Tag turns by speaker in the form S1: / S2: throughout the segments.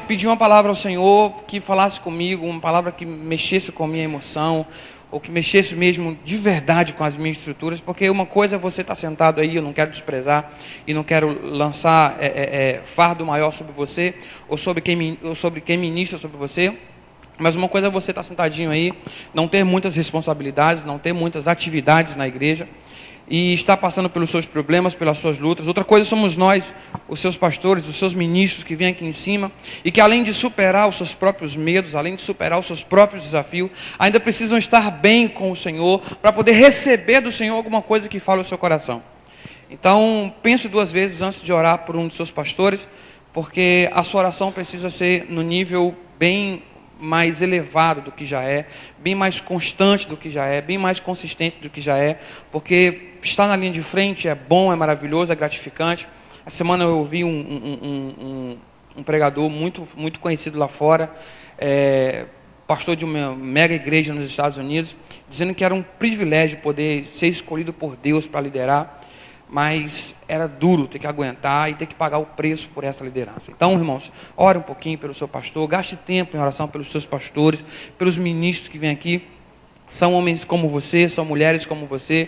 S1: pedi uma palavra ao Senhor que falasse comigo, uma palavra que mexesse com a minha emoção, ou que mexesse mesmo de verdade com as minhas estruturas, porque uma coisa é você estar sentado aí, eu não quero desprezar, e não quero lançar fardo maior sobre você, ou sobre quem ministra sobre você, mas uma coisa é você estar sentadinho aí, não ter muitas responsabilidades, não ter muitas atividades na igreja, e estar passando pelos seus problemas, pelas suas lutas. Outra coisa somos nós, os seus pastores, os seus ministros que vêm aqui em cima, e que além de superar os seus próprios medos, além de superar os seus próprios desafios, ainda precisam estar bem com o Senhor, para poder receber do Senhor alguma coisa que fale ao seu coração. Então, pense 2 vezes antes de orar por um dos seus pastores, porque a sua oração precisa ser no nível bem mais elevado do que já é, bem mais constante do que já é, bem mais consistente do que já é, porque estar na linha de frente é bom, é maravilhoso, é gratificante. Essa semana eu ouvi um pregador muito conhecido lá fora, pastor de uma mega igreja nos Estados Unidos, dizendo que era um privilégio poder ser escolhido por Deus para liderar, mas era duro ter que aguentar e ter que pagar o preço por essa liderança. Então, irmãos, ore um pouquinho pelo seu pastor, gaste tempo em oração pelos seus pastores, pelos ministros que vêm aqui. São homens como você, são mulheres como você,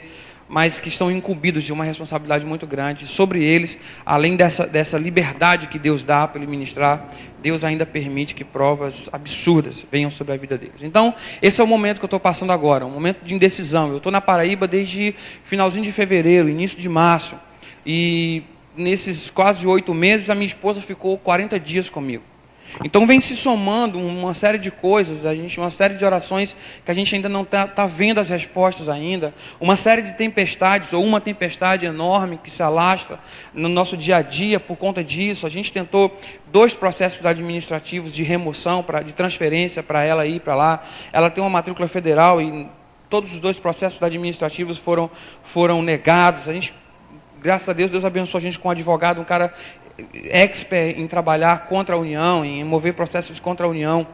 S1: mas que estão incumbidos de uma responsabilidade muito grande. Sobre eles, além dessa liberdade que Deus dá para ele ministrar, Deus ainda permite que provas absurdas venham sobre a vida deles. Então, esse é o momento que eu estou passando agora, um momento de indecisão. Eu estou na Paraíba desde finalzinho de fevereiro, início de março, e nesses quase 8 meses, a minha esposa ficou 40 dias comigo. Então vem se somando uma série de coisas, uma série de orações que a gente ainda não está vendo as respostas ainda, uma série de tempestades, ou uma tempestade enorme que se alastra no nosso dia a dia por conta disso. A gente tentou 2 processos administrativos de remoção, de transferência para ela ir para lá. Ela tem uma matrícula federal e todos os 2 processos administrativos foram negados. A gente, graças a Deus, Deus abençoou a gente com um advogado, um cara expert em trabalhar contra a União, em mover processos contra a União.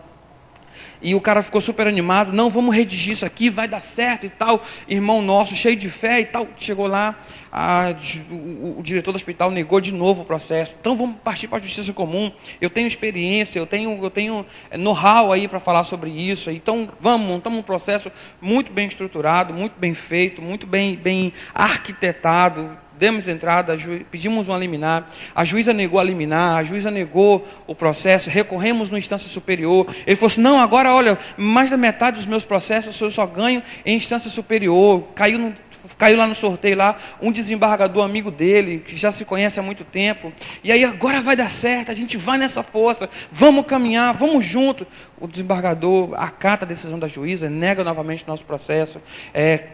S1: E o cara ficou super animado, não, vamos redigir isso aqui, vai dar certo e tal. Irmão nosso, cheio de fé e tal. Chegou lá, o diretor do hospital negou de novo o processo. Então vamos partir para a justiça comum. Eu tenho experiência, eu tenho know-how aí para falar sobre isso. Então montamos um processo muito bem estruturado, muito bem feito, muito bem arquitetado. Demos entrada, pedimos uma liminar, a juíza negou a liminar, a juíza negou o processo, recorremos numa instância superior. Ele falou assim, não, agora olha, mais da metade dos meus processos eu só ganho em instância superior. Caiu lá no sorteio lá, um desembargador amigo dele, que já se conhece há muito tempo, e aí agora vai dar certo, a gente vai nessa força, vamos caminhar, vamos junto. O desembargador acata a decisão da juíza, nega novamente o nosso processo,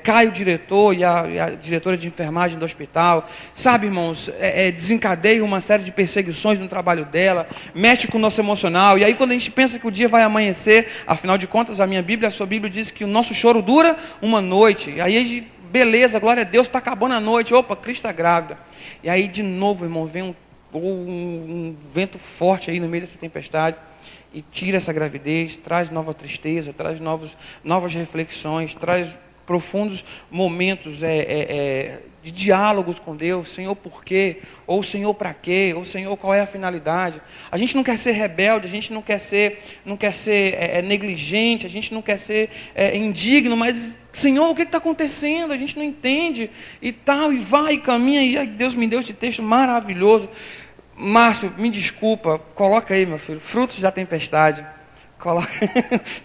S1: cai o diretor e a diretora de enfermagem do hospital, sabe, irmãos, desencadeia uma série de perseguições no trabalho dela, mexe com o nosso emocional, e aí quando a gente pensa que o dia vai amanhecer, afinal de contas a sua Bíblia diz que o nosso choro dura uma noite, e aí a gente, beleza, glória a Deus, está acabando a noite, opa, Cristo está grávida. E aí de novo, irmão, vem um vento forte aí no meio dessa tempestade, e tira essa gravidez, traz nova tristeza, traz novas reflexões, traz profundos momentos de diálogos com Deus. Senhor, por quê? Ou Senhor, para quê? Ou Senhor, qual é a finalidade? A gente não quer ser rebelde, a gente não quer ser negligente, a gente não quer ser indigno, mas Senhor, o que está acontecendo? A gente não entende e tal, e vai, e caminha, e Deus me deu esse texto maravilhoso. Márcio, me desculpa, coloca aí, meu filho, frutos da tempestade.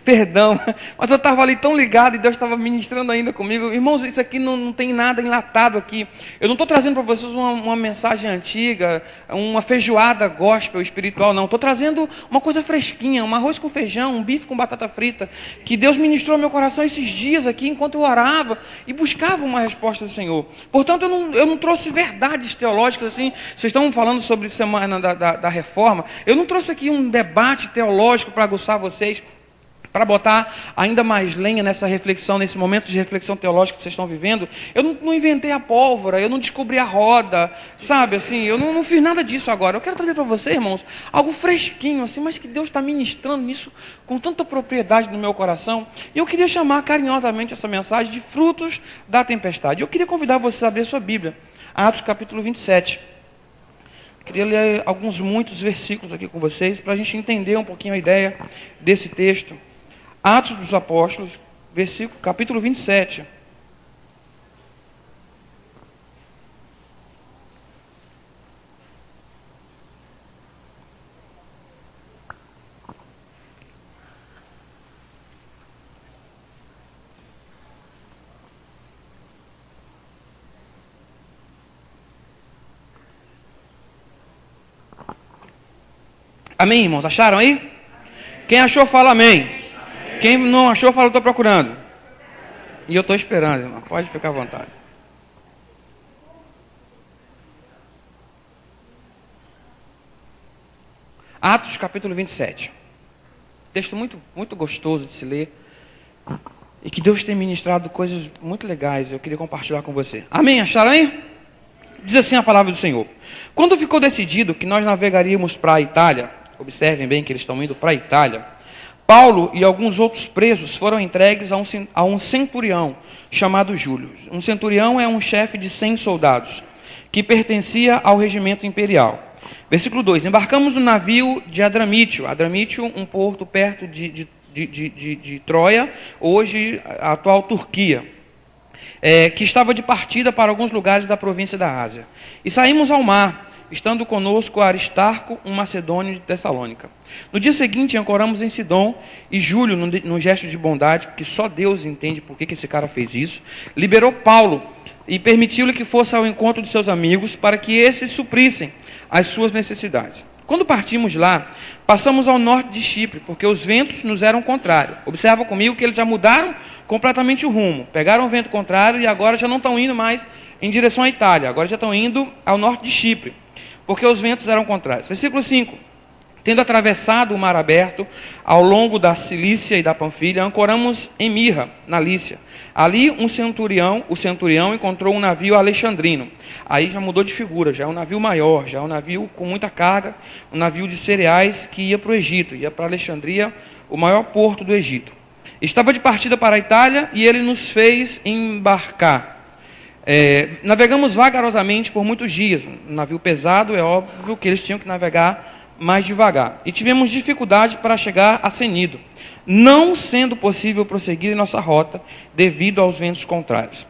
S1: Perdão, mas eu estava ali tão ligado e Deus estava ministrando ainda comigo. Irmãos, isso aqui não tem nada enlatado aqui. Eu não estou trazendo para vocês uma mensagem antiga, uma feijoada gospel espiritual, não. Estou trazendo uma coisa fresquinha, um arroz com feijão, um bife com batata frita, que Deus ministrou ao meu coração esses dias aqui, enquanto eu orava e buscava uma resposta do Senhor. Portanto, eu não trouxe verdades teológicas assim. Vocês estão falando sobre a semana da reforma. Eu não trouxe aqui um debate teológico para aguçar vocês, para botar ainda mais lenha nessa reflexão, nesse momento de reflexão teológica que vocês estão vivendo. Eu não inventei a pólvora, eu não descobri a roda, sabe, assim, eu não fiz nada disso agora. Eu quero trazer para vocês, irmãos, algo fresquinho, assim, mas que Deus está ministrando isso com tanta propriedade no meu coração. E eu queria chamar carinhosamente essa mensagem de frutos da tempestade. Eu queria convidar você a abrir a sua Bíblia, Atos capítulo 27. Queria ler muitos versículos aqui com vocês, para a gente entender um pouquinho a ideia desse texto. Atos dos Apóstolos, capítulo 27. Amém, irmãos? Acharam aí? Quem achou, fala amém. Quem não achou, fala, estou procurando. E eu estou esperando, irmão. Pode ficar à vontade. Atos, capítulo 27. Texto muito gostoso de se ler. E que Deus tem ministrado coisas muito legais. Eu queria compartilhar com você. Amém? Acharam aí? Diz assim a palavra do Senhor. Quando ficou decidido que nós navegaríamos para a Itália, observem bem que eles estão indo para a Itália, Paulo e alguns outros presos foram entregues a um centurião chamado Júlio. Um centurião é um chefe de 100 soldados, que pertencia ao regimento imperial. Versículo 2. Embarcamos no navio de Adramítio. Adramítio, um porto perto de Troia, hoje a atual Turquia, que estava de partida para alguns lugares da província da Ásia. E saímos ao mar, estando conosco Aristarco, um macedônio de Tessalônica. No dia seguinte, ancoramos em Sidom, e Júlio, num gesto de bondade, que só Deus entende por que esse cara fez isso, liberou Paulo e permitiu-lhe que fosse ao encontro de seus amigos para que esses suprissem as suas necessidades. Quando partimos lá, passamos ao norte de Chipre, porque os ventos nos eram contrários. Observa comigo que eles já mudaram completamente o rumo. Pegaram o vento contrário e agora já não estão indo mais em direção à Itália. Agora já estão indo ao norte de Chipre, porque os ventos eram contrários. Versículo 5. Tendo atravessado o mar aberto, ao longo da Cilícia e da Panfilha, ancoramos em Mirra, na Lícia. Ali o centurião encontrou um navio alexandrino. Aí já mudou de figura, já é um navio maior, já é um navio com muita carga, um navio de cereais que ia para o Egito, ia para Alexandria, o maior porto do Egito. Estava de partida para a Itália e ele nos fez embarcar. Navegamos vagarosamente por muitos dias. Um navio pesado, é óbvio que eles tinham que navegar mais devagar. E tivemos dificuldade para chegar a Cenido, não sendo possível prosseguir em nossa rota devido aos ventos contrários.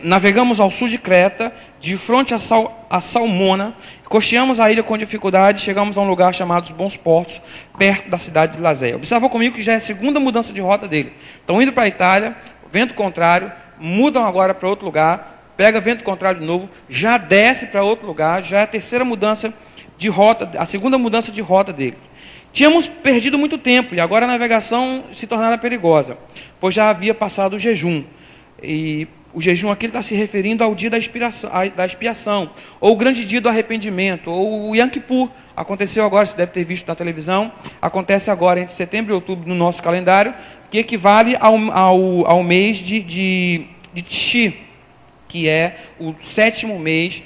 S1: Navegamos ao sul de Creta, de frente a Salmona, costeamos a ilha com dificuldade, chegamos a um lugar chamado os Bons Portos, perto da cidade de Lazéia. Observa comigo que já é a segunda mudança de rota dele. Estão indo para a Itália, vento contrário, mudam agora para outro lugar, pega vento contrário de novo, já desce para outro lugar, já é a terceira mudança de rota, a segunda mudança de rota dele. Tínhamos perdido muito tempo e agora a navegação se tornara perigosa, pois já havia passado o jejum. E o jejum aqui está se referindo ao dia da expiação, ou o grande dia do arrependimento, ou o Yom Kippur. Aconteceu agora, você deve ter visto na televisão, acontece agora entre setembro e outubro no nosso calendário, que equivale ao mês de Tishri, que é o 7º mês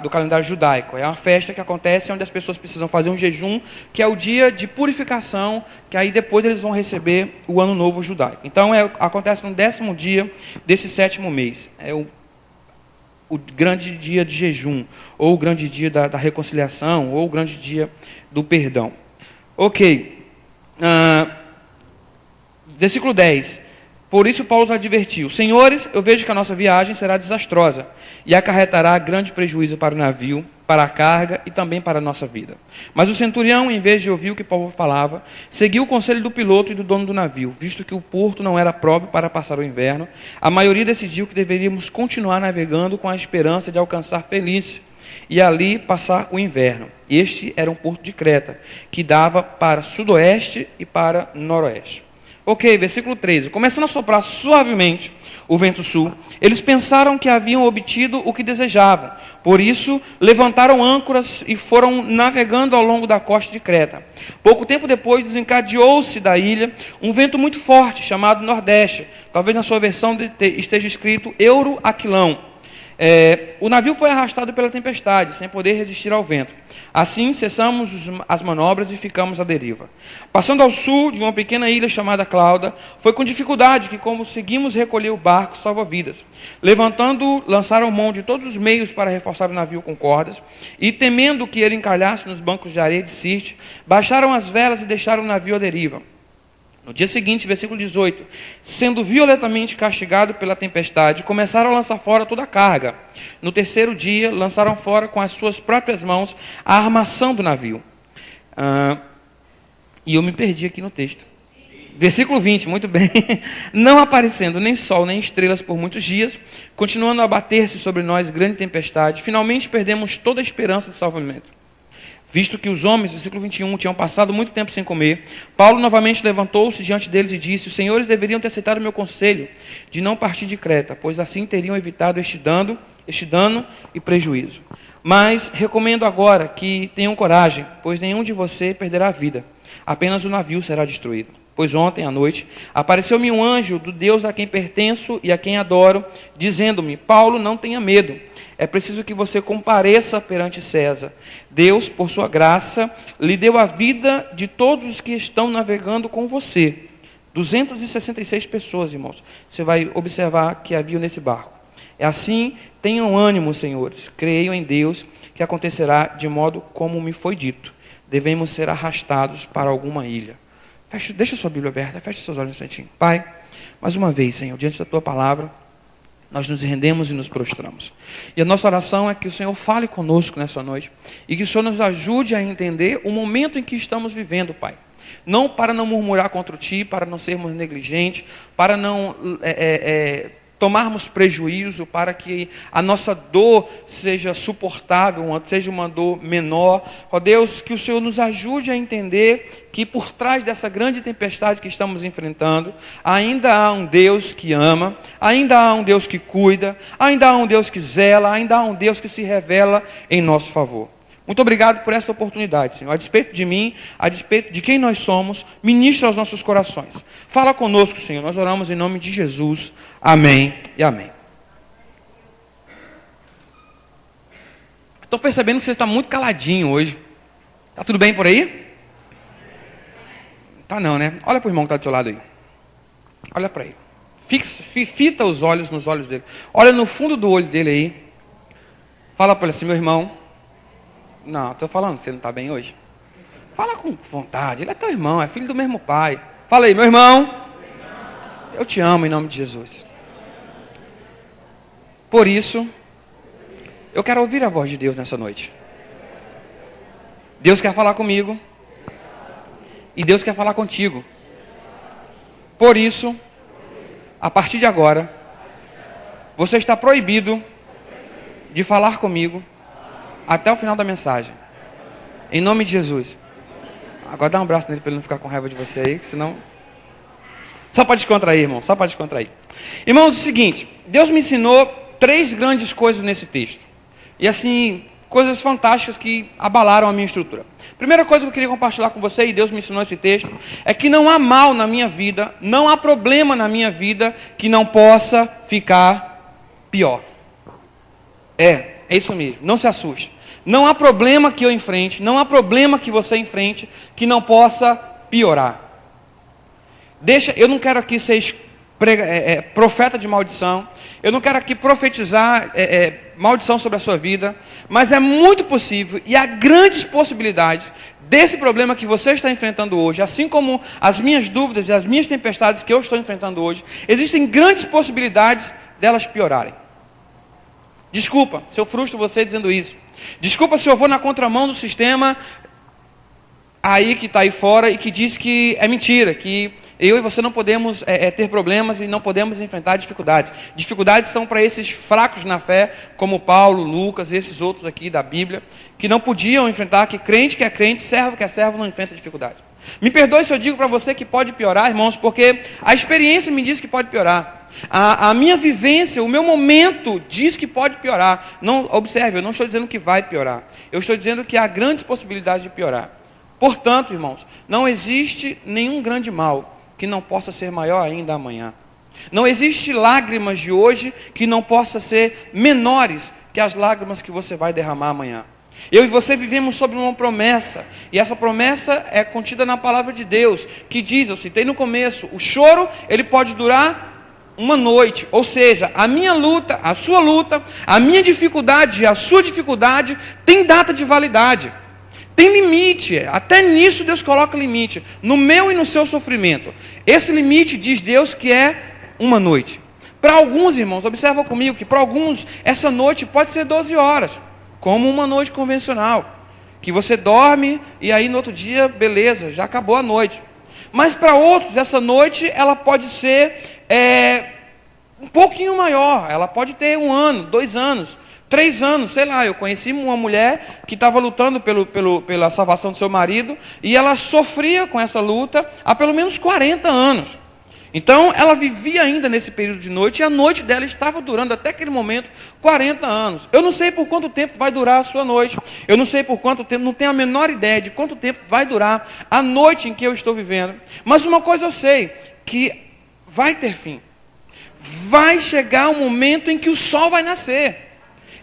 S1: do calendário judaico. É uma festa que acontece onde as pessoas precisam fazer um jejum, que é o dia de purificação, que aí depois eles vão receber o ano novo judaico. Então acontece no 10º dia desse 7º mês. É o grande dia de jejum, ou o grande dia da reconciliação, ou o grande dia do perdão. Ok. Versículo 10. Por isso Paulo os advertiu: Senhores, eu vejo que a nossa viagem será desastrosa e acarretará grande prejuízo para o navio, para a carga e também para a nossa vida. Mas o centurião, em vez de ouvir o que Paulo falava, seguiu o conselho do piloto e do dono do navio. Visto que o porto não era próprio para passar o inverno, a maioria decidiu que deveríamos continuar navegando com a esperança de alcançar Felícia e ali passar o inverno. Este era um porto de Creta, que dava para sudoeste e para noroeste. Ok, versículo 13. Começando a soprar suavemente o vento sul, eles pensaram que haviam obtido o que desejavam. Por isso, levantaram âncoras e foram navegando ao longo da costa de Creta. Pouco tempo depois, desencadeou-se da ilha um vento muito forte, chamado Nordeste. Talvez na sua versão esteja escrito Euroaquilão. O navio foi arrastado pela tempestade, sem poder resistir ao vento. Assim, cessamos as manobras e ficamos à deriva. Passando ao sul de uma pequena ilha chamada Clauda, foi com dificuldade que conseguimos recolher o barco salva-vidas. Levantando, lançaram mão de todos os meios para reforçar o navio com cordas, e temendo que ele encalhasse nos bancos de areia de Sirte, baixaram as velas e deixaram o navio à deriva. No dia seguinte, versículo 18, sendo violentamente castigado pela tempestade, começaram a lançar fora toda a carga. No terceiro dia, lançaram fora com as suas próprias mãos a armação do navio. E eu me perdi aqui no texto. Versículo 20, muito bem. Não aparecendo nem sol nem estrelas por muitos dias, continuando a abater-se sobre nós grande tempestade, finalmente perdemos toda a esperança de salvamento. Visto que os homens, versículo 21, tinham passado muito tempo sem comer, Paulo novamente levantou-se diante deles e disse: os senhores deveriam ter aceitado o meu conselho de não partir de Creta, pois assim teriam evitado este dano e prejuízo. Mas recomendo agora que tenham coragem, pois nenhum de vocês perderá a vida, apenas o navio será destruído. Pois ontem à noite apareceu-me um anjo do Deus a quem pertenço e a quem adoro, dizendo-me: Paulo, não tenha medo. É preciso que você compareça perante César. Deus, por sua graça, lhe deu a vida de todos os que estão navegando com você. 266 pessoas, irmãos. Você vai observar que havia nesse barco. É assim, tenham ânimo, senhores. Creiam em Deus, que acontecerá de modo como me foi dito. Devemos ser arrastados para alguma ilha. Deixa a sua Bíblia aberta, feche seus olhos um instantinho. Pai, mais uma vez, Senhor, diante da tua palavra, nós nos rendemos e nos prostramos. E a nossa oração é que o Senhor fale conosco nessa noite e que o Senhor nos ajude a entender o momento em que estamos vivendo, Pai. Não para não murmurar contra Ti, para não sermos negligentes, para não tomarmos prejuízo, para que a nossa dor seja suportável, seja uma dor menor. Ó Deus, que o Senhor nos ajude a entender que por trás dessa grande tempestade que estamos enfrentando, ainda há um Deus que ama, ainda há um Deus que cuida, ainda há um Deus que zela, ainda há um Deus que se revela em nosso favor. Muito obrigado por essa oportunidade, Senhor. A despeito de mim, a despeito de quem nós somos, ministra aos nossos corações. Fala conosco, Senhor. Nós oramos em nome de Jesus. Amém e amém. Estou percebendo que você está muito caladinho hoje. Está tudo bem por aí? Tá não, né? Olha para o irmão que está do seu lado aí. Olha para ele. Fita os olhos nos olhos dele. Olha no fundo do olho dele aí. Fala para ele assim: meu irmão. Não, estou falando que você não está bem hoje. Fala com vontade. Ele é teu irmão, é filho do mesmo pai. Fala aí: meu irmão, eu te amo em nome de Jesus. Por isso, eu quero ouvir a voz de Deus nessa noite. Deus quer falar comigo. E Deus quer falar contigo. Por isso, a partir de agora, você está proibido de falar comigo até o final da mensagem. Em nome de Jesus. Agora dá um abraço nele para ele não ficar com raiva de você aí, senão... Só para descontrair, irmão. Só para descontrair. Irmãos, é o seguinte. Deus me ensinou 3 grandes coisas nesse texto. E assim, coisas fantásticas que abalaram a minha estrutura. Primeira coisa que eu queria compartilhar com você, e Deus me ensinou esse texto, é que não há mal na minha vida, não há problema na minha vida que não possa ficar pior. É isso mesmo. Não se assuste. Não há problema que eu enfrente, não há problema que você enfrente que não possa piorar. Eu não quero aqui ser profeta de maldição, eu não quero aqui profetizar maldição sobre a sua vida, mas é muito possível e há grandes possibilidades desse problema que você está enfrentando hoje, assim como as minhas dúvidas e as minhas tempestades que eu estou enfrentando hoje, existem grandes possibilidades delas piorarem. Desculpa se eu frustro você dizendo isso. Desculpa se eu vou na contramão do sistema aí que está aí fora e que diz que é mentira, que eu e você não podemos ter problemas e não podemos enfrentar dificuldades. Dificuldades são para esses fracos na fé, como Paulo, Lucas e esses outros aqui da Bíblia, que não podiam enfrentar, que é crente, servo que é servo, não enfrenta dificuldade. Me perdoe se eu digo para você que pode piorar, irmãos, porque a experiência me diz que pode piorar. A minha vivência, o meu momento diz que pode piorar. Não, observe, eu não estou dizendo que vai piorar. Eu estou dizendo que há grandes possibilidades de piorar. Portanto, irmãos, não existe nenhum grande mal que não possa ser maior ainda amanhã. Não existe lágrimas de hoje que não possa ser menores que as lágrimas que você vai derramar amanhã. Eu e você vivemos sobre uma promessa, e essa promessa é contida na palavra de Deus, que diz, eu citei no começo, o choro, ele pode durar uma noite, ou seja, a minha luta, a sua luta, a minha dificuldade, a sua dificuldade, tem data de validade, tem limite, até nisso Deus coloca limite, no meu e no seu sofrimento. Esse limite, diz Deus, que é uma noite. Para alguns, irmãos, observa comigo, que para alguns, essa noite pode ser 12 horas, como uma noite convencional, que você dorme e aí no outro dia, beleza, já acabou a noite. Mas para outros, essa noite, ela pode ser um pouquinho maior, ela pode ter 1 ano, 2 anos, 3 anos, sei lá. Eu conheci uma mulher que estava lutando pela salvação do seu marido, e ela sofria com essa luta há pelo menos 40 anos. Então, ela vivia ainda nesse período de noite, e a noite dela estava durando até aquele momento 40 anos. Eu não sei por quanto tempo vai durar a sua noite, eu não sei por quanto tempo, não tenho a menor ideia de quanto tempo vai durar a noite em que eu estou vivendo. Mas uma coisa eu sei, que vai ter fim. Vai chegar um momento em que o sol vai nascer.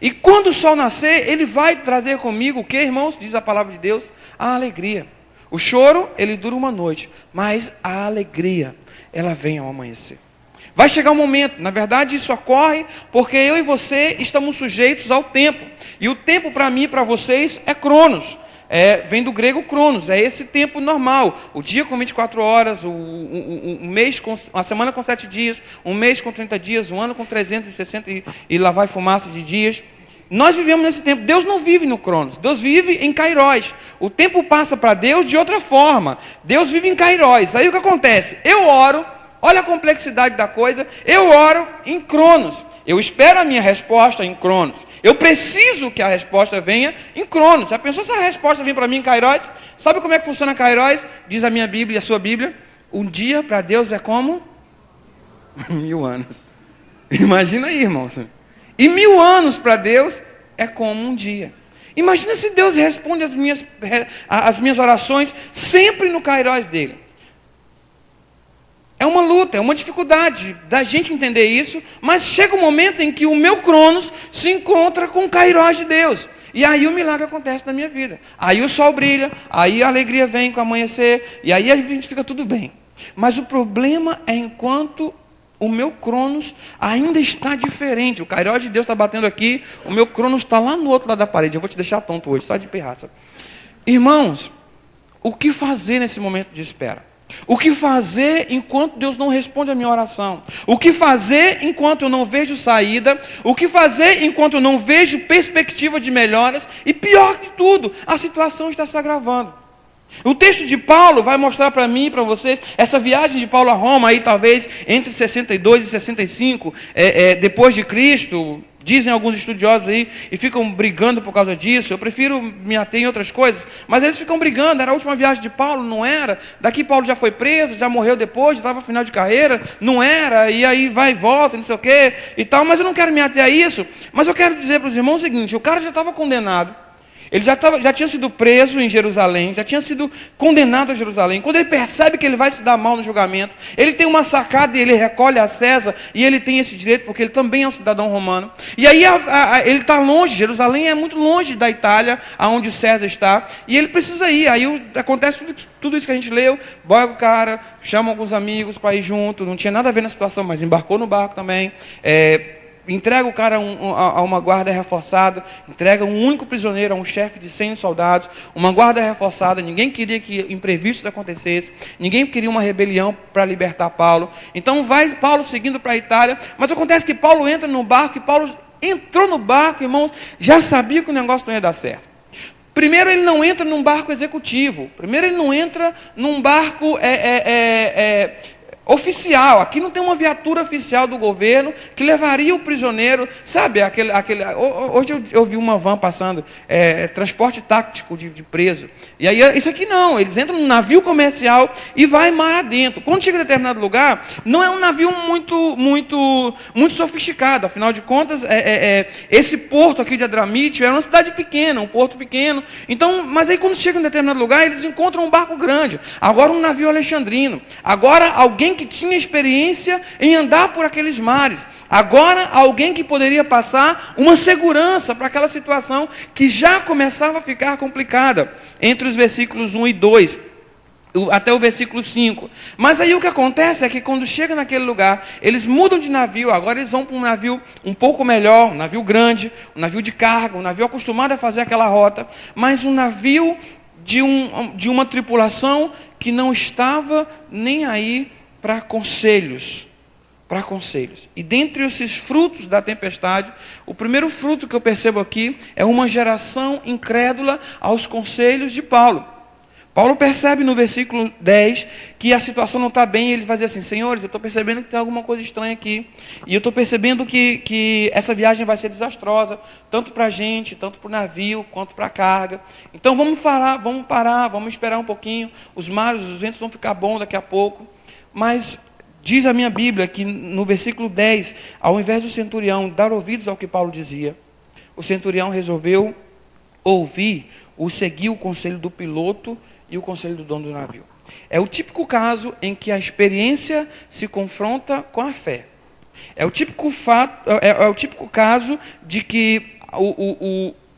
S1: E quando o sol nascer, ele vai trazer comigo o que, irmãos? Diz a palavra de Deus, a alegria. O choro, ele dura uma noite, mas a alegria, ela vem ao amanhecer. Vai chegar um momento, na verdade isso ocorre porque eu e você estamos sujeitos ao tempo. E o tempo para mim e para vocês é cronos. Vem do grego cronos, é esse tempo normal. O dia com 24 horas, um mês a semana com 7 dias, um mês com 30 dias, um ano com 360 e lá vai fumaça de dias. Nós vivemos nesse tempo. Deus não vive no cronos, Deus vive em kairos. O tempo passa para Deus de outra forma. Deus vive em kairos. Aí o que acontece? Eu oro, olha a complexidade da coisa, eu oro em cronos. Eu espero a minha resposta em cronos. Eu preciso que a resposta venha em cronos. Já pensou se a resposta vem para mim em kairos? Sabe como é que funciona kairos? Diz a minha Bíblia e a sua Bíblia. Um dia para Deus é como 1000 anos. Imagina aí, irmãos. E 1000 anos para Deus é como um dia. Imagina se Deus responde as minhas orações sempre no kairos dele. É uma luta, é uma dificuldade da gente entender isso, mas chega um momento em que o meu cronos se encontra com o kairos de Deus. E aí o milagre acontece na minha vida. Aí o sol brilha, aí a alegria vem com o amanhecer, e aí a gente fica tudo bem. Mas o problema é enquanto o meu cronos ainda está diferente. O kairos de Deus está batendo aqui, o meu cronos está lá no outro lado da parede. Eu vou te deixar tonto hoje, só de pirraça. Irmãos, o que fazer nesse momento de espera? O que fazer enquanto Deus não responde a minha oração? O que fazer enquanto eu não vejo saída? O que fazer enquanto eu não vejo perspectiva de melhoras? E pior que tudo, a situação está se agravando. O texto de Paulo vai mostrar para mim e para vocês, essa viagem de Paulo a Roma, aí talvez entre 62 e 65, depois de Cristo. Dizem alguns estudiosos aí, e ficam brigando por causa disso. Eu prefiro me ater em outras coisas, mas eles ficam brigando. Era a última viagem de Paulo? Não era. Daqui Paulo já foi preso, já morreu depois, já estava no final de carreira? Não era. E aí vai e volta, não sei o quê e tal. Mas eu não quero me ater a isso. Mas eu quero dizer para os irmãos o seguinte: o cara já estava condenado. Ele já tinha sido preso em Jerusalém, já tinha sido condenado a Jerusalém. Quando ele percebe que ele vai se dar mal no julgamento, ele tem uma sacada e ele recolhe a César, e ele tem esse direito porque ele também é um cidadão romano. E aí ele está longe, Jerusalém é muito longe da Itália, aonde César está, e ele precisa ir. Aí acontece tudo isso que a gente leu, boia o cara, chama alguns amigos para ir junto, não tinha nada a ver na situação, mas embarcou no barco também, entrega o cara a uma guarda reforçada, entrega um único prisioneiro a um chefe de 100 soldados, uma guarda reforçada. Ninguém queria que imprevistos acontecesse, ninguém queria uma rebelião para libertar Paulo. Então vai Paulo seguindo para a Itália, mas acontece que Paulo entra no barco, e Paulo entrou no barco, irmãos, já sabia que o negócio não ia dar certo. Primeiro, ele não entra num barco executivo, primeiro ele não entra num barco oficial. Aqui não tem uma viatura oficial do governo que levaria o prisioneiro, sabe, hoje eu vi uma van passando, transporte tático de preso, e aí isso aqui não, eles entram num navio comercial e vai mar adentro. Quando chega em determinado lugar, não é um navio muito sofisticado, afinal de contas, esse porto aqui de Adramítio é uma cidade pequena, um porto pequeno. Então, mas aí quando chega em determinado lugar, eles encontram um barco grande, agora um navio alexandrino, agora alguém alguém que tinha experiência em andar por aqueles mares. Agora, alguém que poderia passar uma segurança para aquela situação que já começava a ficar complicada, entre os versículos 1 e 2. Até o versículo 5. Mas aí o que acontece é que quando chega naquele lugar, eles mudam de navio, agora eles vão para um navio um pouco melhor, um navio grande, um navio de carga, um navio acostumado a fazer aquela rota, mas um navio de uma tripulação que não estava nem aí para conselhos. Para conselhos. E dentre esses frutos da tempestade, o primeiro fruto que eu percebo aqui é uma geração incrédula aos conselhos de Paulo. Paulo percebe no versículo 10 que a situação não está bem, e ele vai dizer assim: senhores, eu estou percebendo que tem alguma coisa estranha aqui, e eu estou percebendo que essa viagem vai ser desastrosa, tanto para a gente, tanto para o navio, quanto para a carga. Então vamos parar, vamos esperar um pouquinho, os mares, os ventos vão ficar bons daqui a pouco. Mas diz a minha Bíblia que no versículo 10, ao invés do centurião dar ouvidos ao que Paulo dizia, o centurião resolveu seguir o conselho do piloto e o conselho do dono do navio. É o típico caso em que a experiência se confronta com a fé. É o típico caso de que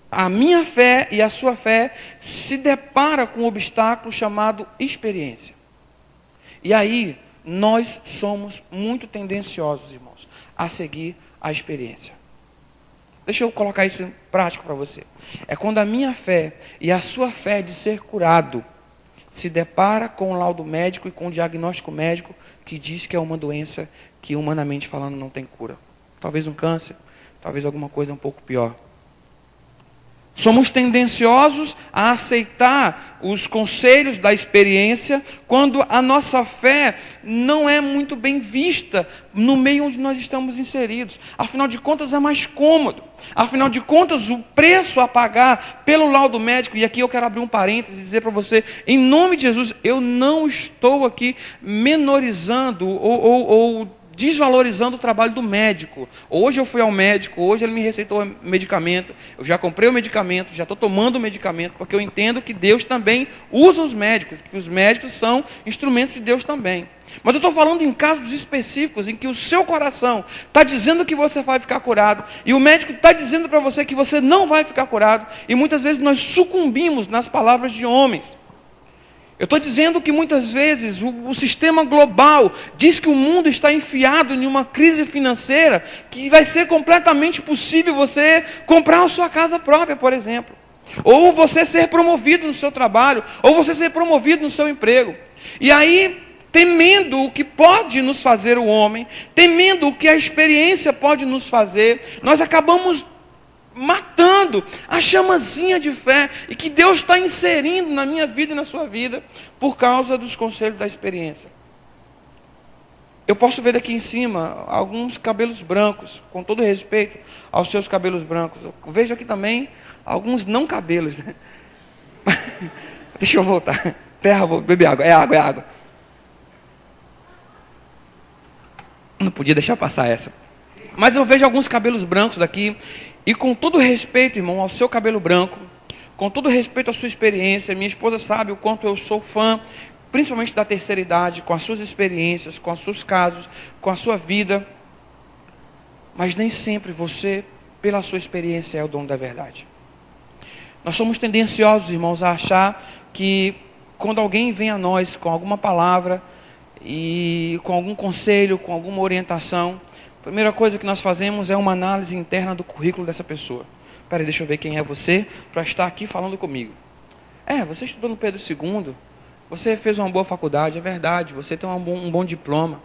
S1: a minha fé e a sua fé se depara com um obstáculo chamado experiência. E aí, nós somos muito tendenciosos, irmãos, a seguir a experiência. Deixa eu colocar isso em prático para você. É quando a minha fé e a sua fé de ser curado se depara com o laudo médico e com o diagnóstico médico que diz que é uma doença que, humanamente falando, não tem cura. Talvez um câncer, talvez alguma coisa um pouco pior. Somos tendenciosos a aceitar os conselhos da experiência quando a nossa fé não é muito bem vista no meio onde nós estamos inseridos. Afinal de contas, é mais cômodo. Afinal de contas, o preço a pagar pelo laudo médico, e aqui eu quero abrir um parênteses e dizer para você, em nome de Jesus, eu não estou aqui menorizando ou desvalorizando o trabalho do médico. Hoje eu fui ao médico, hoje ele me receitou medicamento, eu já comprei o medicamento, já estou tomando o medicamento, porque eu entendo que Deus também usa os médicos, que os médicos são instrumentos de Deus também. Mas eu estou falando em casos específicos em que o seu coração está dizendo que você vai ficar curado, e o médico está dizendo para você que você não vai ficar curado, e muitas vezes nós sucumbimos nas palavras de homens. Eu estou dizendo que muitas vezes o sistema global diz que o mundo está enfiado em uma crise financeira que vai ser completamente possível você comprar a sua casa própria, por exemplo. Ou você ser promovido no seu trabalho, ou você ser promovido no seu emprego. E aí, temendo o que pode nos fazer o homem, temendo o que a experiência pode nos fazer, nós acabamos matando a chamazinha de fé e que Deus está inserindo na minha vida e na sua vida por causa dos conselhos da experiência. Eu posso ver daqui em cima alguns cabelos brancos, com todo respeito aos seus cabelos brancos. Eu vejo aqui também alguns não cabelos, né? Deixa eu voltar. Terra, vou beber água. É água. Não podia deixar passar essa. Mas eu vejo alguns cabelos brancos daqui. E com todo respeito, irmão, ao seu cabelo branco, com todo respeito à sua experiência, minha esposa sabe o quanto eu sou fã, principalmente da terceira idade, com as suas experiências, com os seus casos, com a sua vida. Mas nem sempre você, pela sua experiência, é o dono da verdade. Nós somos tendenciosos, irmãos, a achar que quando alguém vem a nós com alguma palavra, e com algum conselho, com alguma orientação, a primeira coisa que nós fazemos é uma análise interna do currículo dessa pessoa. Espera aí, deixa eu ver quem é você para estar aqui falando comigo. Você estudou no Pedro II, você fez uma boa faculdade, é verdade, você tem um bom diploma.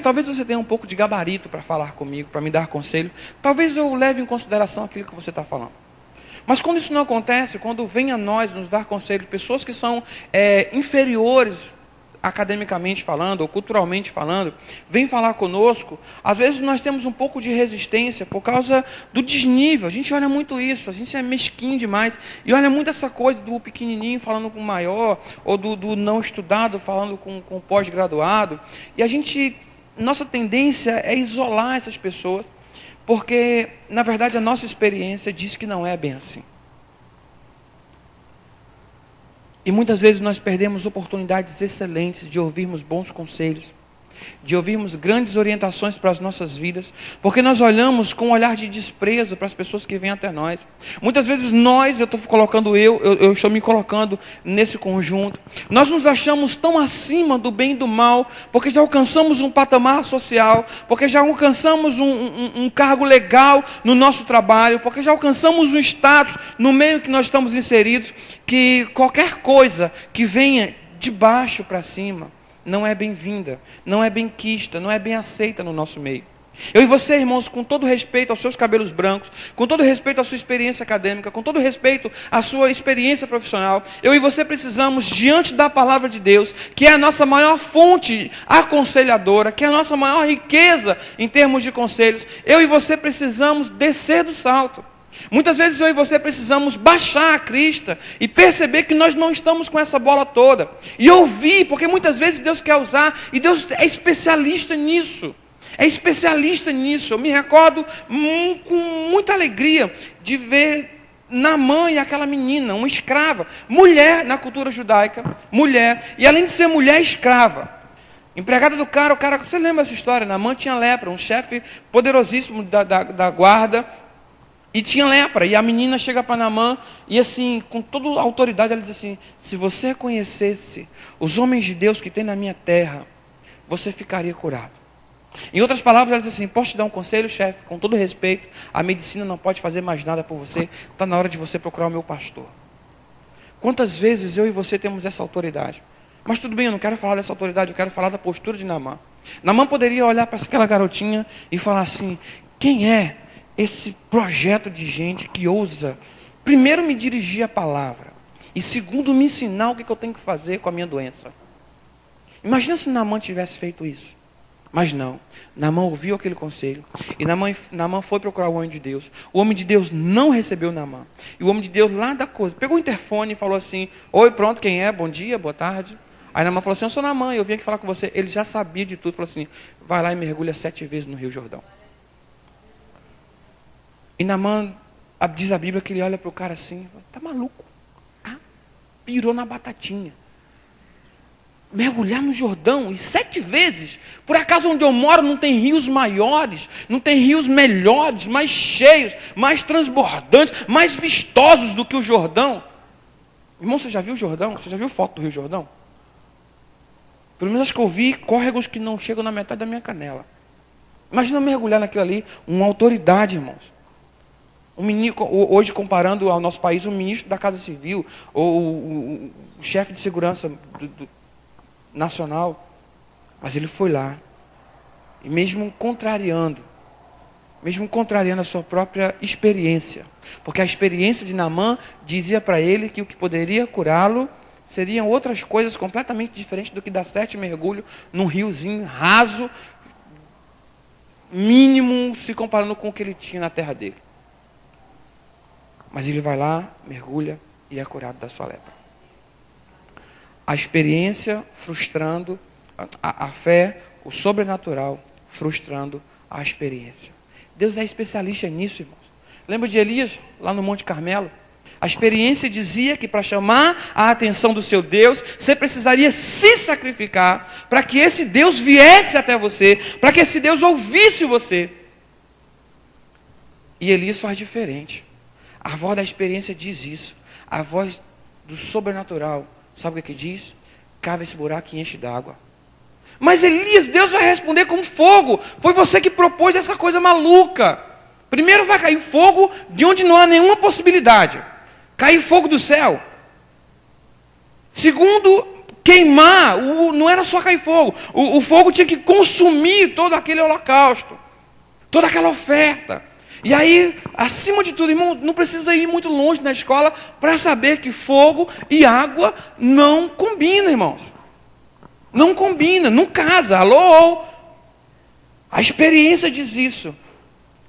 S1: Talvez você tenha um pouco de gabarito para falar comigo, para me dar conselho. Talvez eu leve em consideração aquilo que você está falando. Mas quando isso não acontece, quando vem a nós nos dar conselho, pessoas que são inferiores academicamente falando, ou culturalmente falando, vem falar conosco, às vezes nós temos um pouco de resistência por causa do desnível. A gente olha muito isso, a gente é mesquinho demais, e olha muito essa coisa do pequenininho falando com o maior, ou do não estudado falando com o pós-graduado, e nossa tendência é isolar essas pessoas, porque, na verdade, a nossa experiência diz que não é bem assim. E muitas vezes nós perdemos oportunidades excelentes de ouvirmos bons conselhos. de ouvirmos grandes orientações para as nossas vidas, porque nós olhamos com um olhar de desprezo para as pessoas que vêm até nós. Muitas vezes eu estou colocando eu estou me colocando nesse conjunto. Nós nos achamos tão acima do bem e do mal, porque já alcançamos um patamar social, porque já alcançamos um cargo legal no nosso trabalho, porque já alcançamos um status no meio que nós estamos inseridos, que qualquer coisa que venha de baixo para cima não é bem-vinda, não é bem-quista, não é bem aceita no nosso meio. Eu e você, irmãos, com todo respeito aos seus cabelos brancos, com todo respeito à sua experiência acadêmica, com todo respeito à sua experiência profissional, eu e você precisamos, diante da palavra de Deus, que é a nossa maior fonte aconselhadora, que é a nossa maior riqueza em termos de conselhos, eu e você precisamos descer do salto. Muitas vezes eu e você precisamos baixar a crista e perceber que nós não estamos com essa bola toda. E ouvir, porque muitas vezes Deus quer usar, e Deus é especialista nisso. É especialista nisso. Eu me recordo com muita alegria de ver Naamã e aquela menina, uma escrava, mulher na cultura judaica, mulher, e além de ser mulher, escrava. Empregada do cara, você lembra essa história? Naamã tinha lepra, um chefe poderosíssimo da guarda, e tinha lepra, e a menina chega para Naamã, e assim, com toda a autoridade, ela diz assim: se você conhecesse os homens de Deus que tem na minha terra, você ficaria curado. Em outras palavras, ela diz assim: posso te dar um conselho, chefe? Com todo respeito, a medicina não pode fazer mais nada por você, está na hora de você procurar o meu pastor. Quantas vezes eu e você temos essa autoridade? Mas tudo bem, eu não quero falar dessa autoridade, eu quero falar da postura de Naamã. Naamã poderia olhar para aquela garotinha e falar assim: quem é esse projeto de gente que ousa, primeiro, me dirigir a palavra, e segundo, me ensinar o que eu tenho que fazer com a minha doença? Imagina se Naamã tivesse feito isso. Mas não, Naamã ouviu aquele conselho, e Naamã foi procurar o homem de Deus. O homem de Deus não recebeu Naamã, e o homem de Deus lá da coisa, pegou o interfone e falou assim: oi, pronto, quem é? Bom dia, boa tarde. Aí Naamã falou assim: eu sou Naamã, eu vim aqui falar com você. Ele já sabia de tudo, falou assim: vai lá e mergulha 7 vezes no Rio Jordão. E Naamã, diz a Bíblia que ele olha para o cara assim: tá maluco? Pirou na batatinha. Mergulhar no Jordão, e 7 vezes? Por acaso onde eu moro não tem rios maiores, não tem rios melhores, mais cheios, mais transbordantes, mais vistosos do que o Jordão? Irmão, você já viu o Jordão? Você já viu foto do Rio Jordão? Pelo menos acho que eu vi córregos que não chegam na metade da minha canela. Imagina mergulhar naquilo ali, uma autoridade, irmãos. Hoje, comparando ao nosso país, o ministro da Casa Civil, ou o chefe de segurança nacional, mas ele foi lá, e mesmo contrariando a sua própria experiência, porque a experiência de Naamã dizia para ele que o que poderia curá-lo seriam outras coisas completamente diferentes do que dar 7 mergulhos num riozinho raso, mínimo, se comparando com o que ele tinha na terra dele. Mas ele vai lá, mergulha e é curado da sua lepra. A experiência frustrando a fé, o sobrenatural frustrando a experiência. Deus é especialista nisso, irmãos. Lembra de Elias, lá no Monte Carmelo? A experiência dizia que para chamar a atenção do seu Deus, você precisaria se sacrificar para que esse Deus viesse até você, para que esse Deus ouvisse você. E Elias faz diferente. A voz da experiência diz isso. A voz do sobrenatural, sabe o que diz? Cava esse buraco e enche d'água. Mas Elias, Deus vai responder com fogo. Foi você que propôs essa coisa maluca. Primeiro vai cair fogo de onde não há nenhuma possibilidade. Cair fogo do céu. Segundo, queimar. Não era só cair fogo. O fogo tinha que consumir todo aquele holocausto. Toda aquela oferta. E aí, acima de tudo, irmão, não precisa ir muito longe na escola para saber que fogo e água não combinam, irmãos. Não combina, não casa. Alô? A experiência diz isso.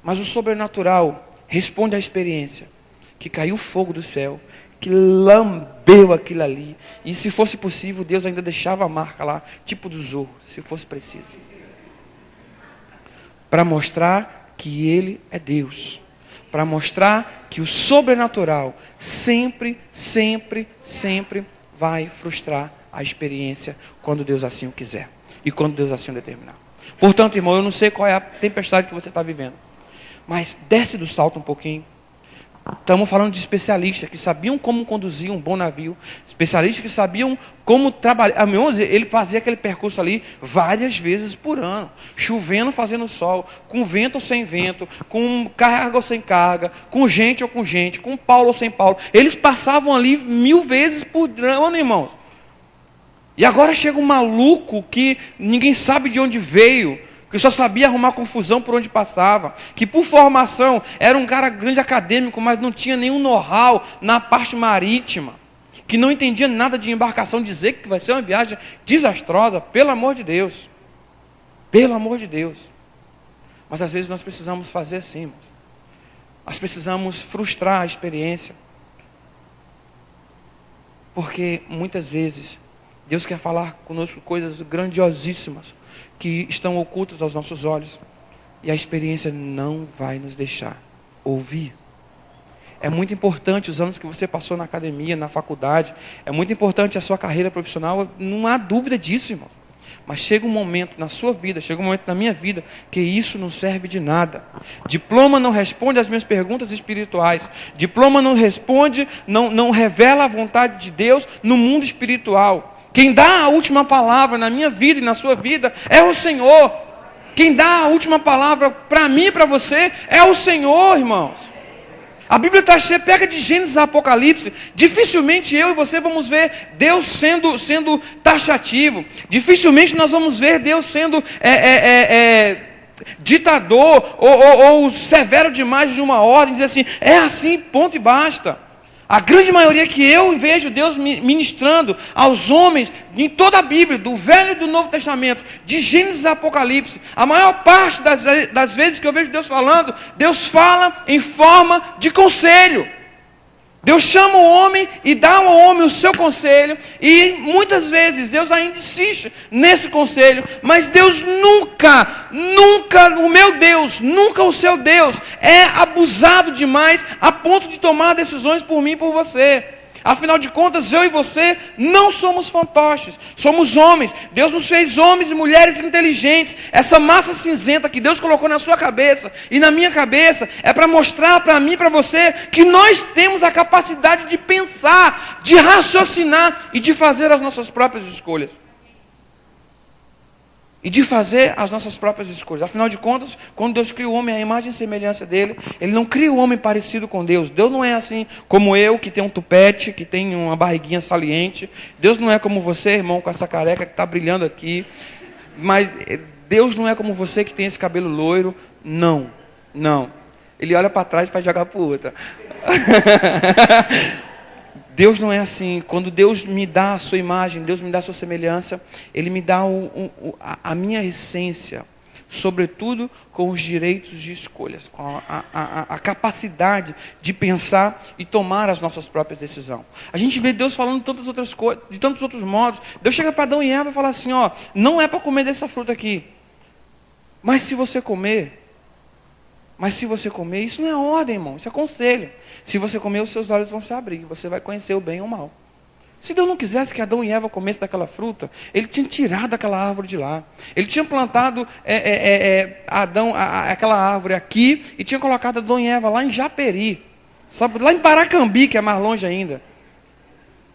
S1: Mas o sobrenatural responde à experiência. Que caiu fogo do céu, que lambeu aquilo ali. E se fosse possível, Deus ainda deixava a marca lá, tipo do Zorro, se fosse preciso. Para mostrar que Ele é Deus. Para mostrar que o sobrenatural sempre, sempre, sempre vai frustrar a experiência quando Deus assim o quiser. e quando Deus assim o determinar. Portanto, irmão, eu não sei qual é a tempestade que você está vivendo, mas desce do salto um pouquinho. Estamos falando de especialistas que sabiam como conduzir um bom navio, especialistas que sabiam como trabalhar. Ele fazia aquele percurso ali várias vezes por ano, chovendo, fazendo sol, com vento ou sem vento, com carga ou sem carga, com gente ou com gente, com Paulo ou sem Paulo. Eles passavam ali 1000 vezes por ano, irmãos. E agora chega um maluco que ninguém sabe de onde veio, que só sabia arrumar confusão por onde passava, que por formação era um cara grande acadêmico, mas não tinha nenhum know-how na parte marítima, que não entendia nada de embarcação, dizer que vai ser uma viagem desastrosa, pelo amor de Deus. Pelo amor de Deus. Mas às vezes nós precisamos fazer assim, irmãos. Nós precisamos frustrar a experiência. Porque muitas vezes Deus quer falar conosco coisas grandiosíssimas que estão ocultas aos nossos olhos, e a experiência não vai nos deixar ouvir. É muito importante os anos que você passou na academia, na faculdade, é muito importante a sua carreira profissional, não há dúvida disso, irmão. Mas chega um momento na sua vida, chega um momento na minha vida, que isso não serve de nada. Diploma não responde às minhas perguntas espirituais. Diploma não responde, não revela a vontade de Deus no mundo espiritual. Quem dá a última palavra na minha vida e na sua vida é o Senhor. Quem dá a última palavra para mim e para você é o Senhor, irmãos. A Bíblia está cheia, pega de Gênesis a Apocalipse. Dificilmente eu e você vamos ver Deus sendo taxativo. Dificilmente nós vamos ver Deus sendo ditador ou severo demais de uma ordem, dizer assim, é assim, ponto e basta. A grande maioria que eu vejo Deus ministrando aos homens, em toda a Bíblia, do Velho e do Novo Testamento, de Gênesis a Apocalipse, a maior parte das vezes que eu vejo Deus falando, Deus fala em forma de conselho. Deus chama o homem e dá ao homem o seu conselho, e muitas vezes Deus ainda insiste nesse conselho, mas Deus nunca, o meu Deus, nunca o seu Deus é abusado demais a ponto de tomar decisões por mim e por você. Afinal de contas, eu e você não somos fantoches, somos homens. Deus nos fez homens e mulheres inteligentes. Essa massa cinzenta que Deus colocou na sua cabeça e na minha cabeça é para mostrar para mim e para você que nós temos a capacidade de pensar, de raciocinar e de fazer as nossas próprias escolhas. E de fazer as nossas próprias escolhas. Afinal de contas, quando Deus cria o homem à imagem e semelhança dele, Ele não cria o homem parecido com Deus. Deus não é assim como eu, que tem um tupete, que tem uma barriguinha saliente. Deus não é como você, irmão, com essa careca que está brilhando aqui. Mas Deus não é como você, que tem esse cabelo loiro. Não. Ele olha para trás para jogar para o outro. Deus não é assim. Quando Deus me dá a sua imagem, Deus me dá a sua semelhança, Ele me dá a minha essência, sobretudo com os direitos de escolhas, com a capacidade de pensar e tomar as nossas próprias decisões. A gente vê Deus falando de tantas outras coisas, de tantos outros modos. Deus chega para Adão e Eva e fala assim, não é para comer dessa fruta aqui, mas se você comer, isso não é ordem, irmão, isso é conselho. Se você comer, os seus olhos vão se abrir, você vai conhecer o bem e o mal. Se Deus não quisesse que Adão e Eva comessem daquela fruta, Ele tinha tirado aquela árvore de lá. Ele tinha plantado aquela árvore aqui e tinha colocado Adão e Eva lá em Japeri, sabe, lá em Paracambi, que é mais longe ainda.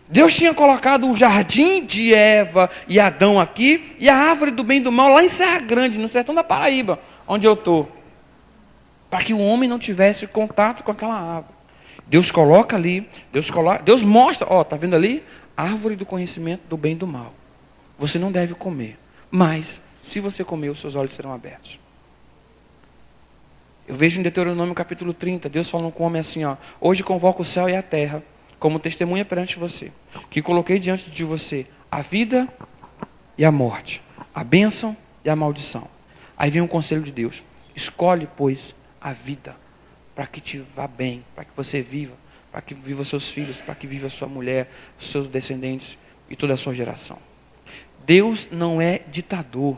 S1: Deus tinha colocado o jardim de Eva e Adão aqui e a árvore do bem e do mal lá em Serra Grande, no sertão da Paraíba, onde eu estou. Para que o homem não tivesse contato com aquela árvore. Deus coloca ali, Deus mostra, está vendo ali? Árvore do conhecimento do bem e do mal. Você não deve comer, mas se você comer, os seus olhos serão abertos. Eu vejo em Deuteronômio capítulo 30, Deus falando com o homem assim, hoje convoco o céu e a terra, como testemunha perante você, que coloquei diante de você a vida e a morte, a bênção e a maldição. Aí vem um conselho de Deus, escolhe, pois, a vida, para que te vá bem, para que você viva, para que viva seus filhos, para que viva sua mulher, os seus descendentes e toda a sua geração. Deus não é ditador.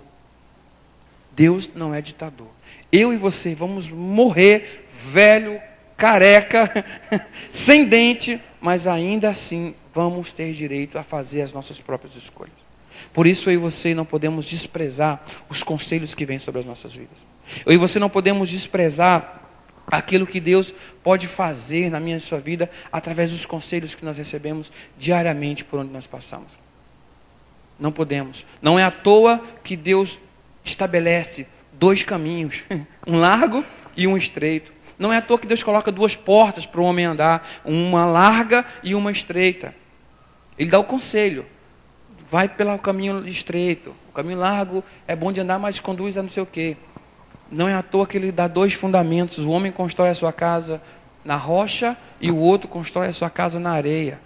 S1: Deus não é ditador. Eu e você vamos morrer velho, careca, sem dente, mas ainda assim vamos ter direito a fazer as nossas próprias escolhas. Por isso eu e você não podemos desprezar os conselhos que vêm sobre as nossas vidas. Eu e você não podemos desprezar aquilo que Deus pode fazer na minha e sua vida através dos conselhos que nós recebemos diariamente por onde nós passamos. Não podemos. Não é à toa que Deus estabelece 2 caminhos, um largo e um estreito. Não é à toa que Deus coloca 2 portas para o homem andar, uma larga e uma estreita. Ele dá o conselho. Vai pelo caminho estreito. O caminho largo é bom de andar, mas conduz a não sei o quê. Não é à toa que ele dá 2 fundamentos. O homem constrói a sua casa na rocha e o outro constrói a sua casa na areia.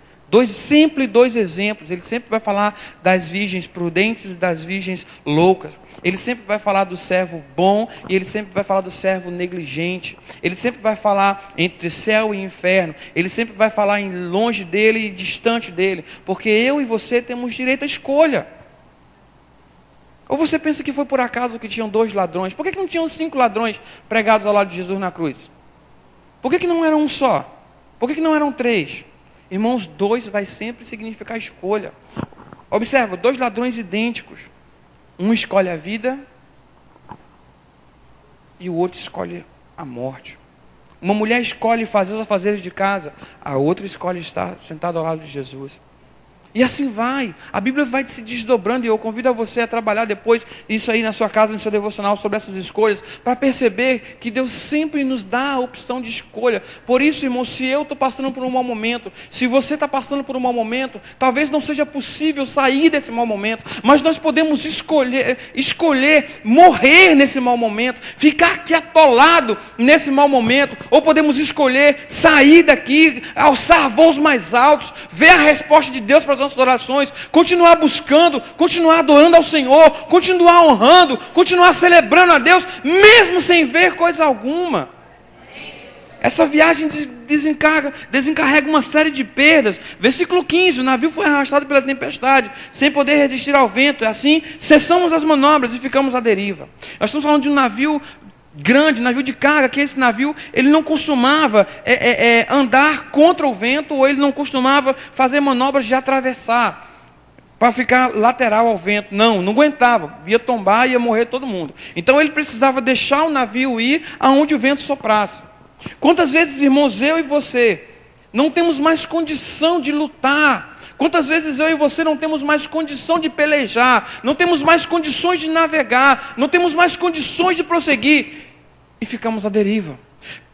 S1: Sempre 2 exemplos. Ele sempre vai falar das virgens prudentes e das virgens loucas. Ele sempre vai falar do servo bom e ele sempre vai falar do servo negligente. Ele sempre vai falar entre céu e inferno. Ele sempre vai falar em longe dele e distante dele. Porque eu e você temos direito à escolha. Ou você pensa que foi por acaso que tinham 2 ladrões? Por que não tinham 5 ladrões pregados ao lado de Jesus na cruz? Por que não era um só? Por que não eram 3? Irmãos, 2 vai sempre significar escolha. Observa, 2 ladrões idênticos. Um escolhe a vida e o outro escolhe a morte. Uma mulher escolhe fazer os afazeres de casa, a outra escolhe estar sentada ao lado de Jesus. E assim vai, a Bíblia vai se desdobrando, e eu convido a você a trabalhar depois isso aí na sua casa, no seu devocional, sobre essas escolhas, para perceber que Deus sempre nos dá a opção de escolha. Por isso, irmão, se eu estou passando por um mau momento, se você está passando por um mau momento, talvez não seja possível sair desse mau momento, mas nós podemos escolher morrer nesse mau momento, ficar aqui atolado nesse mau momento, ou podemos escolher sair daqui, alçar voos mais altos, ver a resposta de Deus para as nossas orações, continuar buscando, continuar adorando ao Senhor, continuar honrando, continuar celebrando a Deus, mesmo sem ver coisa alguma. Essa viagem desencarrega uma série de perdas. Versículo 15, o navio foi arrastado pela tempestade, sem poder resistir ao vento, e assim cessamos as manobras e ficamos à deriva. Nós estamos falando de um navio grande, navio de carga, que esse navio ele não costumava andar contra o vento, ou ele não costumava fazer manobras de atravessar para ficar lateral ao vento. Não aguentava, ia tombar, ia morrer todo mundo. Então ele precisava deixar o navio ir aonde o vento soprasse. Quantas vezes, irmãos, eu e você não temos mais condição de lutar? Quantas vezes eu e você não temos mais condição de pelejar, não temos mais condições de navegar, não temos mais condições de prosseguir, e ficamos à deriva.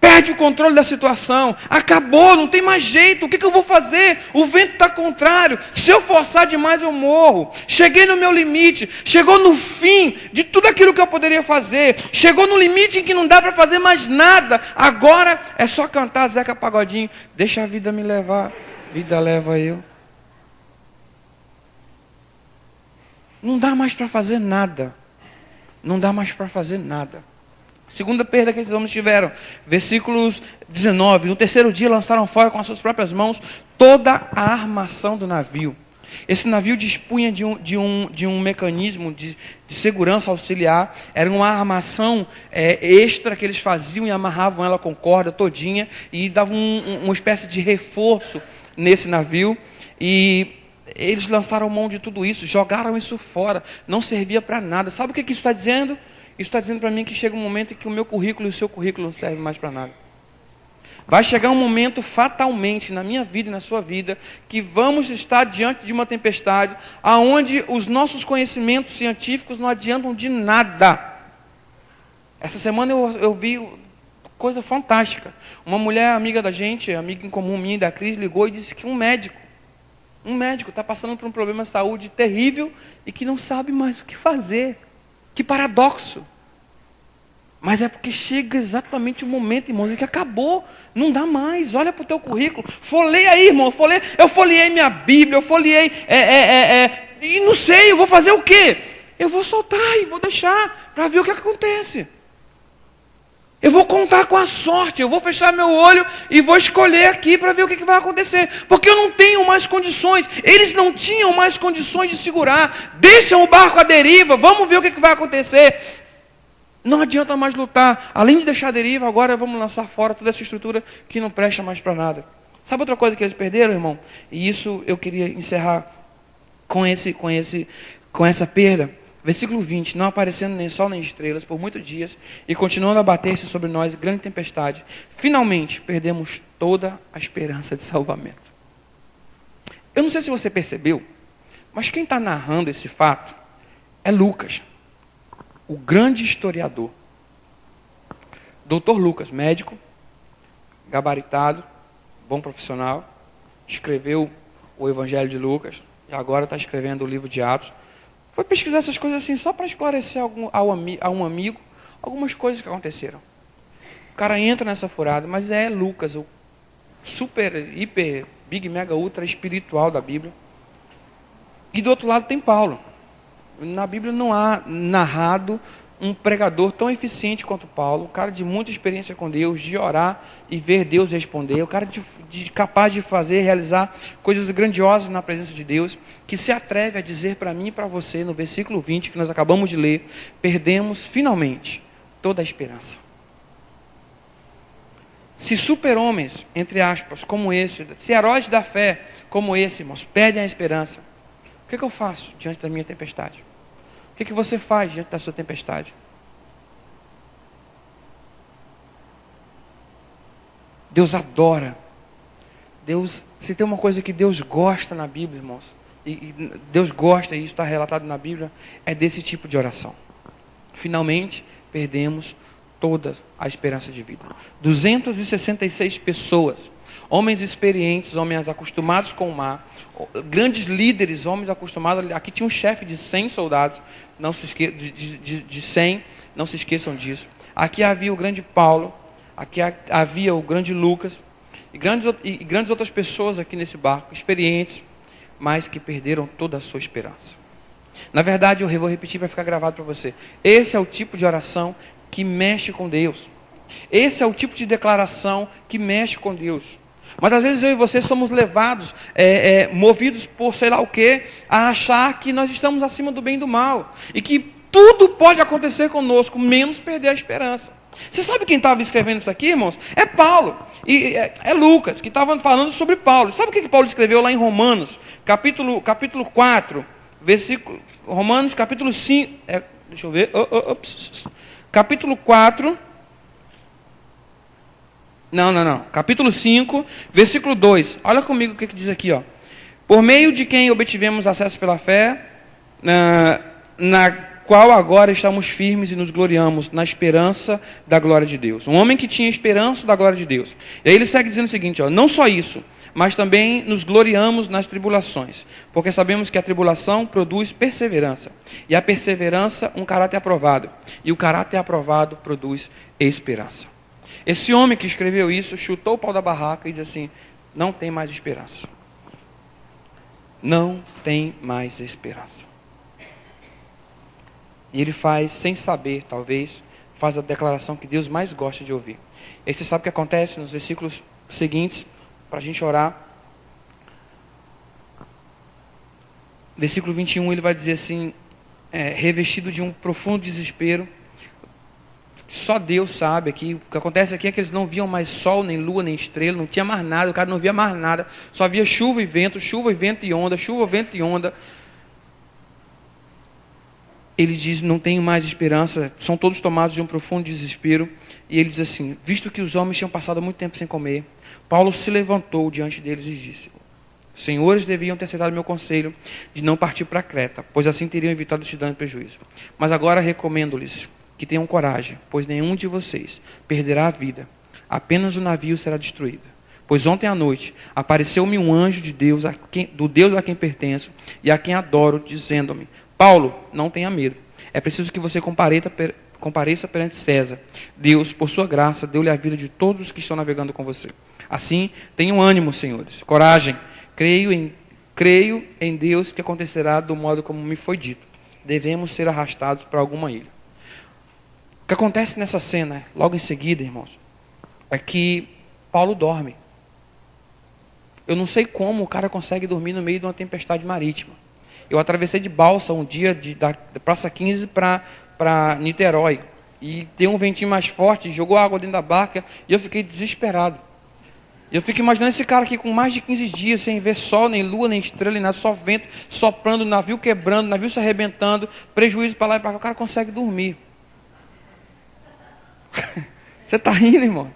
S1: Perde o controle da situação, acabou, não tem mais jeito, o que eu vou fazer? O vento está contrário, se eu forçar demais eu morro. Cheguei no meu limite, chegou no fim de tudo aquilo que eu poderia fazer, chegou no limite em que não dá para fazer mais nada, agora é só cantar Zeca Pagodinho, deixa a vida me levar, vida leva eu. Não dá mais para fazer nada. Não dá mais para fazer nada. Segunda perda que esses homens tiveram. Versículos 19. No terceiro dia lançaram fora com as suas próprias mãos toda a armação do navio. Esse navio dispunha de um mecanismo de segurança auxiliar. Era uma armação extra que eles faziam e amarravam ela com corda todinha. E davam uma espécie de reforço nesse navio. E eles lançaram mão de tudo isso, jogaram isso fora, não servia para nada. Sabe o que isso está dizendo? Isso está dizendo para mim que chega um momento em que o meu currículo e o seu currículo não servem mais para nada. Vai chegar um momento fatalmente na minha vida e na sua vida que vamos estar diante de uma tempestade aonde os nossos conhecimentos científicos não adiantam de nada. Essa semana eu vi coisa fantástica. Uma mulher amiga da gente, amiga em comum minha e da Cris, ligou e disse que um médico está passando por um problema de saúde terrível e que não sabe mais o que fazer. Que paradoxo. Mas é porque chega exatamente o momento, irmãos, em que acabou. Não dá mais. Olha para o teu currículo. Folheia aí, irmão. Eu folheei minha Bíblia, eu folheei... e não sei, eu vou fazer o quê? Eu vou soltar e vou deixar para ver o que acontece. Eu vou contar com a sorte, eu vou fechar meu olho e vou escolher aqui para ver o que vai acontecer. Porque eu não tenho mais condições. Eles não tinham mais condições de segurar. Deixam o barco à deriva, vamos ver o que vai acontecer. Não adianta mais lutar. Além de deixar a deriva, agora vamos lançar fora toda essa estrutura que não presta mais para nada. Sabe outra coisa que eles perderam, irmão? E isso eu queria encerrar com com essa perda, versículo 20, não aparecendo nem sol nem estrelas por muitos dias, e continuando a bater-se sobre nós grande tempestade, finalmente perdemos toda a esperança de salvamento. Eu não sei se você percebeu, mas quem está narrando esse fato é Lucas, o grande historiador. Doutor Lucas, médico, gabaritado, bom profissional, escreveu o Evangelho de Lucas, e agora está escrevendo o livro de Atos. Foi pesquisar essas coisas assim, só para esclarecer a um amigo algumas coisas que aconteceram. O cara entra nessa furada, mas é Lucas, o super, hiper, big, mega, ultra espiritual da Bíblia. E do outro lado tem Paulo. Na Bíblia não há narrado um pregador tão eficiente quanto Paulo, um cara de muita experiência com Deus, de orar e ver Deus responder, um cara capaz de fazer, realizar coisas grandiosas na presença de Deus, que se atreve a dizer para mim e para você, no versículo 20, que nós acabamos de ler, perdemos finalmente toda a esperança. Se super-homens, entre aspas, como esse, se heróis da fé como esse, irmãos, perdem a esperança, o que eu faço diante da minha tempestade? O que você faz diante da sua tempestade? Deus adora. Deus, se tem uma coisa que Deus gosta na Bíblia, irmãos, e Deus gosta, e isso está relatado na Bíblia, é desse tipo de oração. Finalmente, perdemos toda a esperança de vida. 266 pessoas, homens experientes, homens acostumados com o mar, grandes líderes, homens acostumados. Aqui tinha um chefe de 100 soldados, não se de 100, não se esqueçam disso. Aqui havia o grande Paulo, aqui havia o grande Lucas, e grandes outras pessoas aqui nesse barco, experientes, mas que perderam toda a sua esperança. Na verdade, eu vou repetir para ficar gravado para você. Esse é o tipo de oração que mexe com Deus. Esse é o tipo de declaração que mexe com Deus. Mas às vezes eu e você somos levados, movidos por sei lá o quê, a achar que nós estamos acima do bem e do mal. E que tudo pode acontecer conosco, menos perder a esperança. Você sabe quem estava escrevendo isso aqui, irmãos? É Paulo. E é Lucas, que estava falando sobre Paulo. Sabe o que Paulo escreveu lá em Romanos? Capítulo 4, versículo... Romanos, capítulo 5... deixa eu ver... Capítulo 4... Não. Capítulo 5, versículo 2. Olha comigo o que diz aqui, ó. Por meio de quem obtivemos acesso pela fé, na qual agora estamos firmes e nos gloriamos na esperança da glória de Deus. Um homem que tinha esperança da glória de Deus. E aí ele segue dizendo o seguinte, ó, não só isso, mas também nos gloriamos nas tribulações, porque sabemos que a tribulação produz perseverança, e a perseverança um caráter aprovado, e o caráter aprovado produz esperança. Esse homem que escreveu isso chutou o pau da barraca e diz assim, não tem mais esperança. Não tem mais esperança. E ele faz, sem saber, talvez, faz a declaração que Deus mais gosta de ouvir. E você sabe o que acontece nos versículos seguintes, para a gente orar. Versículo 21, ele vai dizer assim, revestido de um profundo desespero. Só Deus sabe aqui. O que acontece aqui é que eles não viam mais sol, nem lua, nem estrela, não tinha mais nada, o cara não via mais nada, só via chuva e vento e onda, chuva, vento e onda. Ele diz, não tenho mais esperança, são todos tomados de um profundo desespero. E ele diz assim, visto que os homens tinham passado muito tempo sem comer, Paulo se levantou diante deles e disse, os senhores deviam ter aceitado meu conselho de não partir para Creta, pois assim teriam evitado te dano prejuízo. Mas agora recomendo-lhes que tenham coragem, pois nenhum de vocês perderá a vida, apenas o navio será destruído. Pois ontem à noite apareceu-me um anjo de Deus, do Deus a quem pertenço e a quem adoro, dizendo-me, Paulo, não tenha medo, é preciso que você compareça perante César. Deus, por sua graça, deu-lhe a vida de todos os que estão navegando com você. Assim, tenham ânimo, senhores, coragem, creio em Deus que acontecerá do modo como me foi dito. Devemos ser arrastados para alguma ilha. O que acontece nessa cena, logo em seguida, irmãos, é que Paulo dorme. Eu não sei como o cara consegue dormir no meio de uma tempestade marítima. Eu atravessei de balsa um dia da Praça 15 para Niterói. E deu um ventinho mais forte, jogou água dentro da barca e eu fiquei desesperado. E eu fico imaginando esse cara aqui com mais de 15 dias, sem ver sol, nem lua, nem estrela, nem nada, só vento, soprando, navio quebrando, navio se arrebentando, prejuízo para lá e para cá, o cara consegue dormir. Você está rindo, irmão?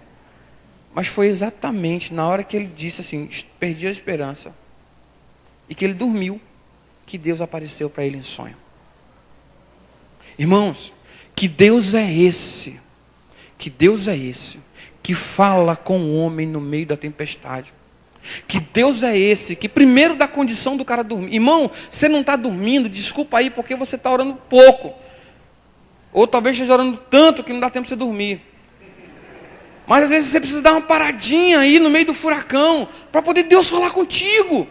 S1: Mas foi exatamente na hora que ele disse assim, perdi a esperança, e que ele dormiu, que Deus apareceu para ele em sonho. Irmãos, que Deus é esse? Que Deus é esse que fala com o homem no meio da tempestade? Que Deus é esse que primeiro dá a condição do cara dormir. Irmão, você não está dormindo, desculpa aí, porque você está orando pouco. Ou talvez esteja orando tanto que não dá tempo de você dormir. Mas às vezes você precisa dar uma paradinha aí no meio do furacão, para poder Deus falar contigo.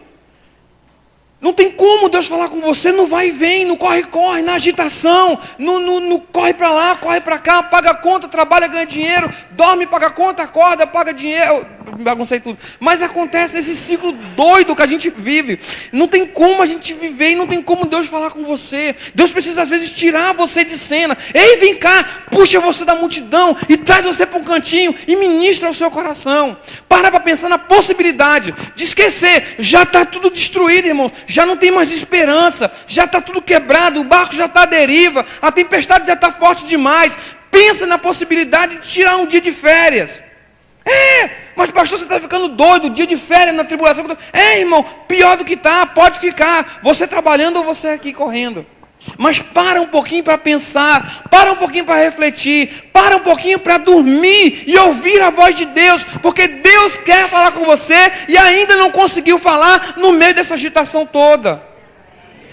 S1: Não tem como Deus falar com você, não vai e vem, no corre-corre, na agitação, no corre para lá, corre para cá, paga a conta, trabalha, ganha dinheiro, dorme, paga a conta, acorda, paga dinheiro, baguncei tudo. Mas acontece nesse ciclo doido que a gente vive. Não tem como a gente viver e não tem como Deus falar com você. Deus precisa às vezes tirar você de cena. Ei, vem cá, puxa você da multidão e traz você para um cantinho e ministra o seu coração. Para pensar na possibilidade de esquecer, já está tudo destruído, irmão. Já não tem mais esperança, já está tudo quebrado, o barco já está à deriva, a tempestade já está forte demais. Pensa na possibilidade de tirar um dia de férias. Mas pastor, você está ficando doido, dia de férias na tribulação. Irmão, pior do que está, pode ficar, você trabalhando ou você aqui correndo. Mas para um pouquinho para pensar, para um pouquinho para refletir, para um pouquinho para dormir e ouvir a voz de Deus, porque Deus quer falar com você e ainda não conseguiu falar no meio dessa agitação toda.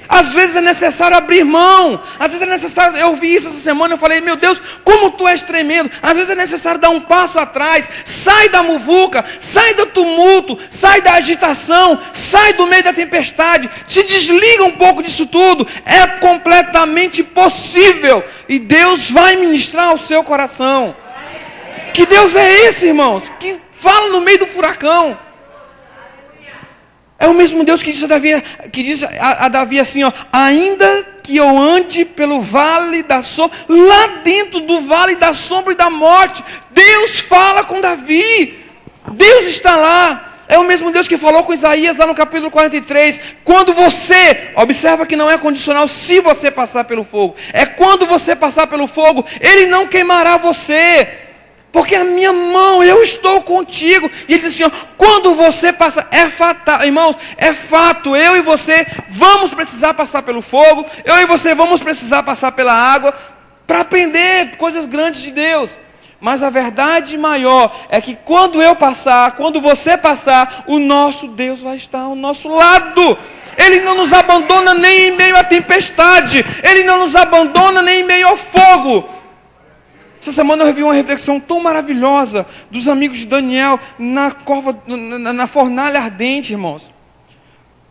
S1: Às vezes é necessário abrir mão, às vezes é necessário, eu vi isso essa semana, eu falei, meu Deus, como tu és tremendo. Às vezes é necessário dar um passo atrás, sai da muvuca, sai do tumulto, sai da agitação, sai do meio da tempestade, te desliga um pouco disso tudo, é completamente possível, e Deus vai ministrar ao seu coração. Que Deus é esse, irmãos, que fala no meio do furacão? É o mesmo Deus que disse a Davi assim, ó, ainda que eu ande pelo vale da sombra, lá dentro do vale da sombra e da morte, Deus fala com Davi, Deus está lá. É o mesmo Deus que falou com Isaías lá no capítulo 43, quando você, observa que não é condicional se você passar pelo fogo, é quando você passar pelo fogo, Ele não queimará você, porque a minha mão, eu estou contigo. E ele diz assim, ó, quando você passa, é fatal, irmãos, é fato, eu e você vamos precisar passar pelo fogo, eu e você vamos precisar passar pela água, para aprender coisas grandes de Deus. Mas a verdade maior é que quando eu passar, quando você passar, o nosso Deus vai estar ao nosso lado. Ele não nos abandona nem em meio à tempestade, Ele não nos abandona nem em meio ao fogo. Essa semana eu vi uma reflexão tão maravilhosa dos amigos de Daniel na fornalha ardente, irmãos.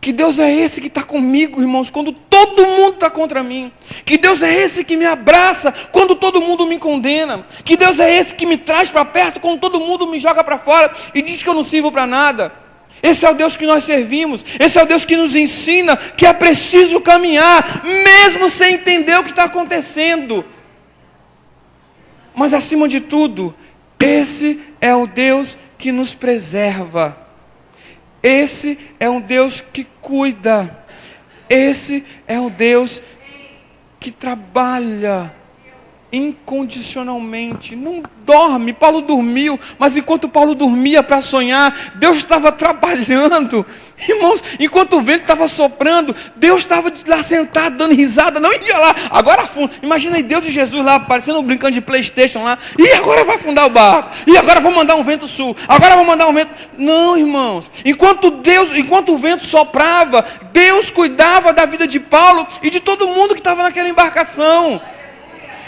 S1: Que Deus é esse que está comigo, irmãos, quando todo mundo está contra mim. Que Deus é esse que me abraça quando todo mundo me condena. Que Deus é esse que me traz para perto quando todo mundo me joga para fora e diz que eu não sirvo para nada. Esse é o Deus que nós servimos. Esse é o Deus que nos ensina que é preciso caminhar, mesmo sem entender o que está acontecendo. Mas acima de tudo, esse é o Deus que nos preserva. Esse é um Deus que cuida. Esse é um Deus que trabalha incondicionalmente, não dorme. Paulo dormiu, mas enquanto Paulo dormia para sonhar, Deus estava trabalhando. Irmãos, enquanto o vento estava soprando, Deus estava lá sentado, dando risada, não ia lá, agora afunda. Imagina aí Deus e Jesus lá, parecendo brincando de PlayStation lá, e agora vai afundar o barco, e agora vou mandar um vento sul, agora vou mandar um vento. Não, irmãos, enquanto o vento soprava, Deus cuidava da vida de Paulo e de todo mundo que estava naquela embarcação.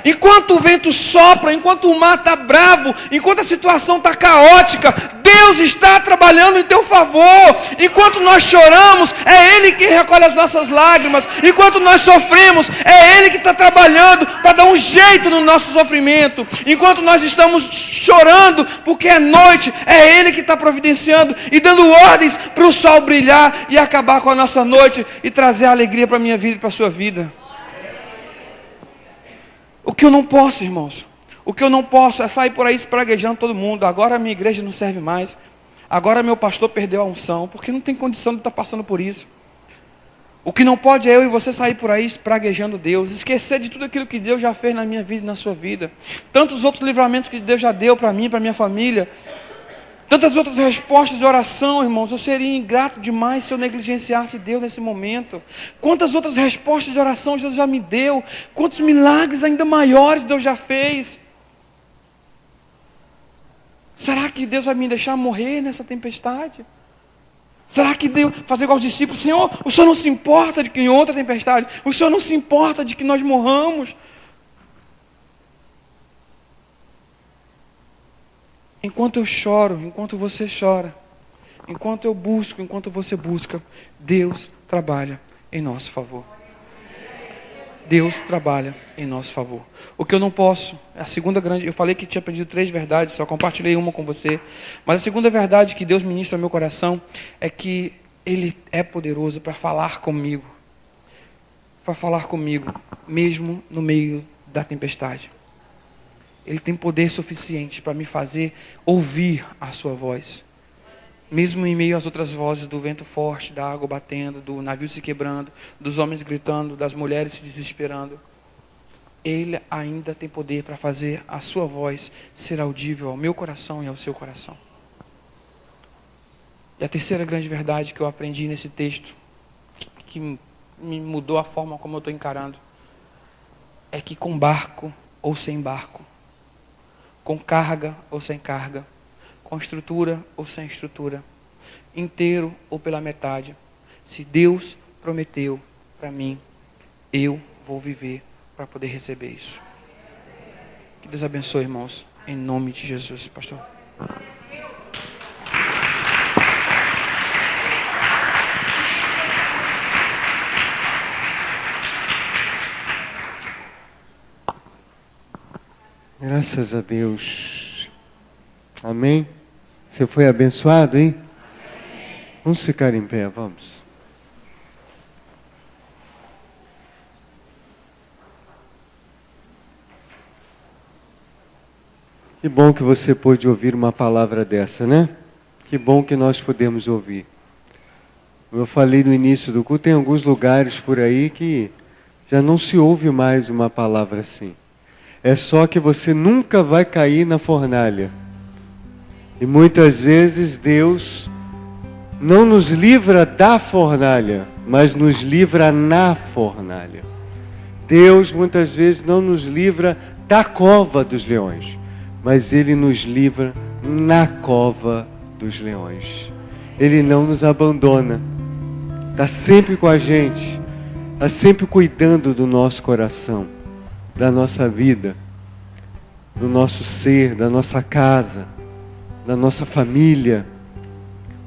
S1: Enquanto o vento sopra, enquanto o mar está bravo, enquanto a situação está caótica, Deus está trabalhando em teu favor. Enquanto nós choramos, é Ele que recolhe as nossas lágrimas. Enquanto nós sofremos, é Ele que está trabalhando para dar um jeito no nosso sofrimento. Enquanto nós estamos chorando porque é noite, é Ele que está providenciando e dando ordens para o sol brilhar e acabar com a nossa noite e trazer a alegria para a minha vida e para a sua vida. O que eu não posso, irmãos, o que eu não posso é sair por aí espraguejando todo mundo. Agora a minha igreja não serve mais. Agora meu pastor perdeu a unção, porque não tem condição de estar passando por isso. O que não pode é eu e você sair por aí praguejando Deus, esquecer de tudo aquilo que Deus já fez na minha vida e na sua vida. Tantos outros livramentos que Deus já deu para mim, para minha família. Tantas outras respostas de oração, irmãos. Eu seria ingrato demais se eu negligenciasse Deus nesse momento. Quantas outras respostas de oração Deus já me deu. Quantos milagres ainda maiores Deus já fez. Será que Deus vai me deixar morrer nessa tempestade? Será que Deus fazer igual os discípulos? Senhor, o Senhor não se importa de que em outra tempestade, o Senhor não se importa de que nós morramos. Enquanto eu choro, enquanto você chora, enquanto eu busco, enquanto você busca, Deus trabalha em nosso favor. Deus trabalha em nosso favor. O que eu não posso, a segunda grande, eu falei que tinha aprendido 3 verdades, só compartilhei uma com você, mas a segunda verdade que Deus ministra ao meu coração é que Ele é poderoso para falar comigo, mesmo no meio da tempestade. Ele tem poder suficiente para me fazer ouvir a sua voz, mesmo em meio às outras vozes do vento forte, da água batendo, do navio se quebrando, dos homens gritando, das mulheres se desesperando. Ele ainda tem poder para fazer a sua voz ser audível ao meu coração e ao seu coração. E a terceira grande verdade que eu aprendi nesse texto, que me mudou a forma como eu estou encarando, é que com barco ou sem barco, com carga ou sem carga, com estrutura ou sem estrutura, inteiro ou pela metade, se Deus prometeu para mim, eu vou viver para poder receber isso. Que Deus abençoe, irmãos, em nome de Jesus, pastor.
S2: Graças a Deus. Amém? Você foi abençoado, hein? Vamos ficar em pé, vamos. Que bom que você pôde ouvir uma palavra dessa, né? Que bom que nós podemos ouvir. Como eu falei no início do culto, tem alguns lugares por aí que já não se ouve mais uma palavra assim. É só que você nunca vai cair na fornalha. E muitas vezes Deus não nos livra da fornalha, mas nos livra na fornalha. Deus muitas vezes não nos livra da cova dos leões, mas Ele nos livra na cova dos leões. Ele não nos abandona. Está sempre com a gente. Está sempre cuidando do nosso coração, da nossa vida, do nosso ser, da nossa casa, da nossa família.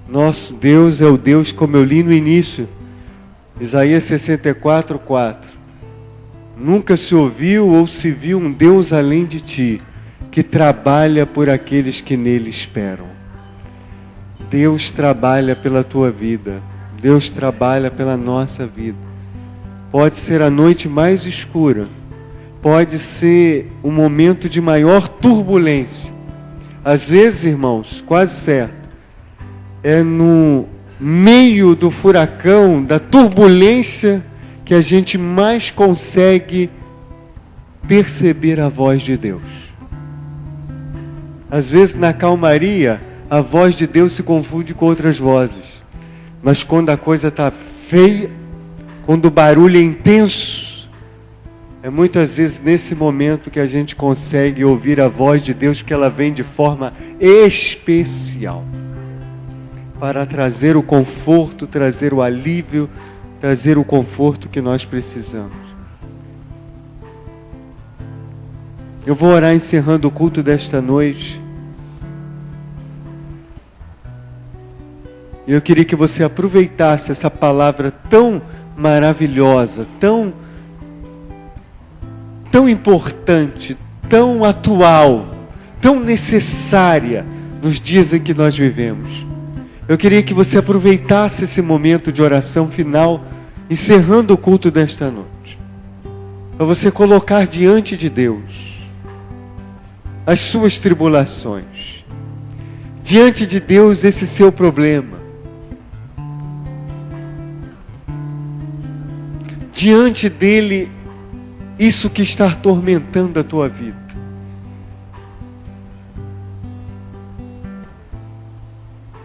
S2: Nosso Deus é o Deus, como eu li no início, Isaías 64:4. Nunca se ouviu ou se viu um Deus além de ti, que trabalha por aqueles que nele esperam. Deus trabalha pela tua vida. Deus trabalha pela nossa vida. Pode ser a noite mais escura. Pode ser um momento de maior turbulência. Às vezes, irmãos, quase certo, é no meio do furacão, da turbulência, que a gente mais consegue perceber a voz de Deus. Às vezes, na calmaria, a voz de Deus se confunde com outras vozes. Mas quando a coisa está feia, quando o barulho é intenso, é muitas vezes nesse momento que a gente consegue ouvir a voz de Deus, porque ela vem de forma especial para trazer o conforto, trazer o alívio, trazer o conforto que nós precisamos. Eu vou orar encerrando o culto desta noite. E eu queria que você aproveitasse essa palavra tão maravilhosa, tão importante, tão atual, tão necessária nos dias em que nós vivemos. Eu queria que você aproveitasse esse momento de oração final, encerrando o culto desta noite, para você colocar diante de Deus as suas tribulações, diante de Deus esse seu problema. Diante dele, isso que está atormentando a tua vida.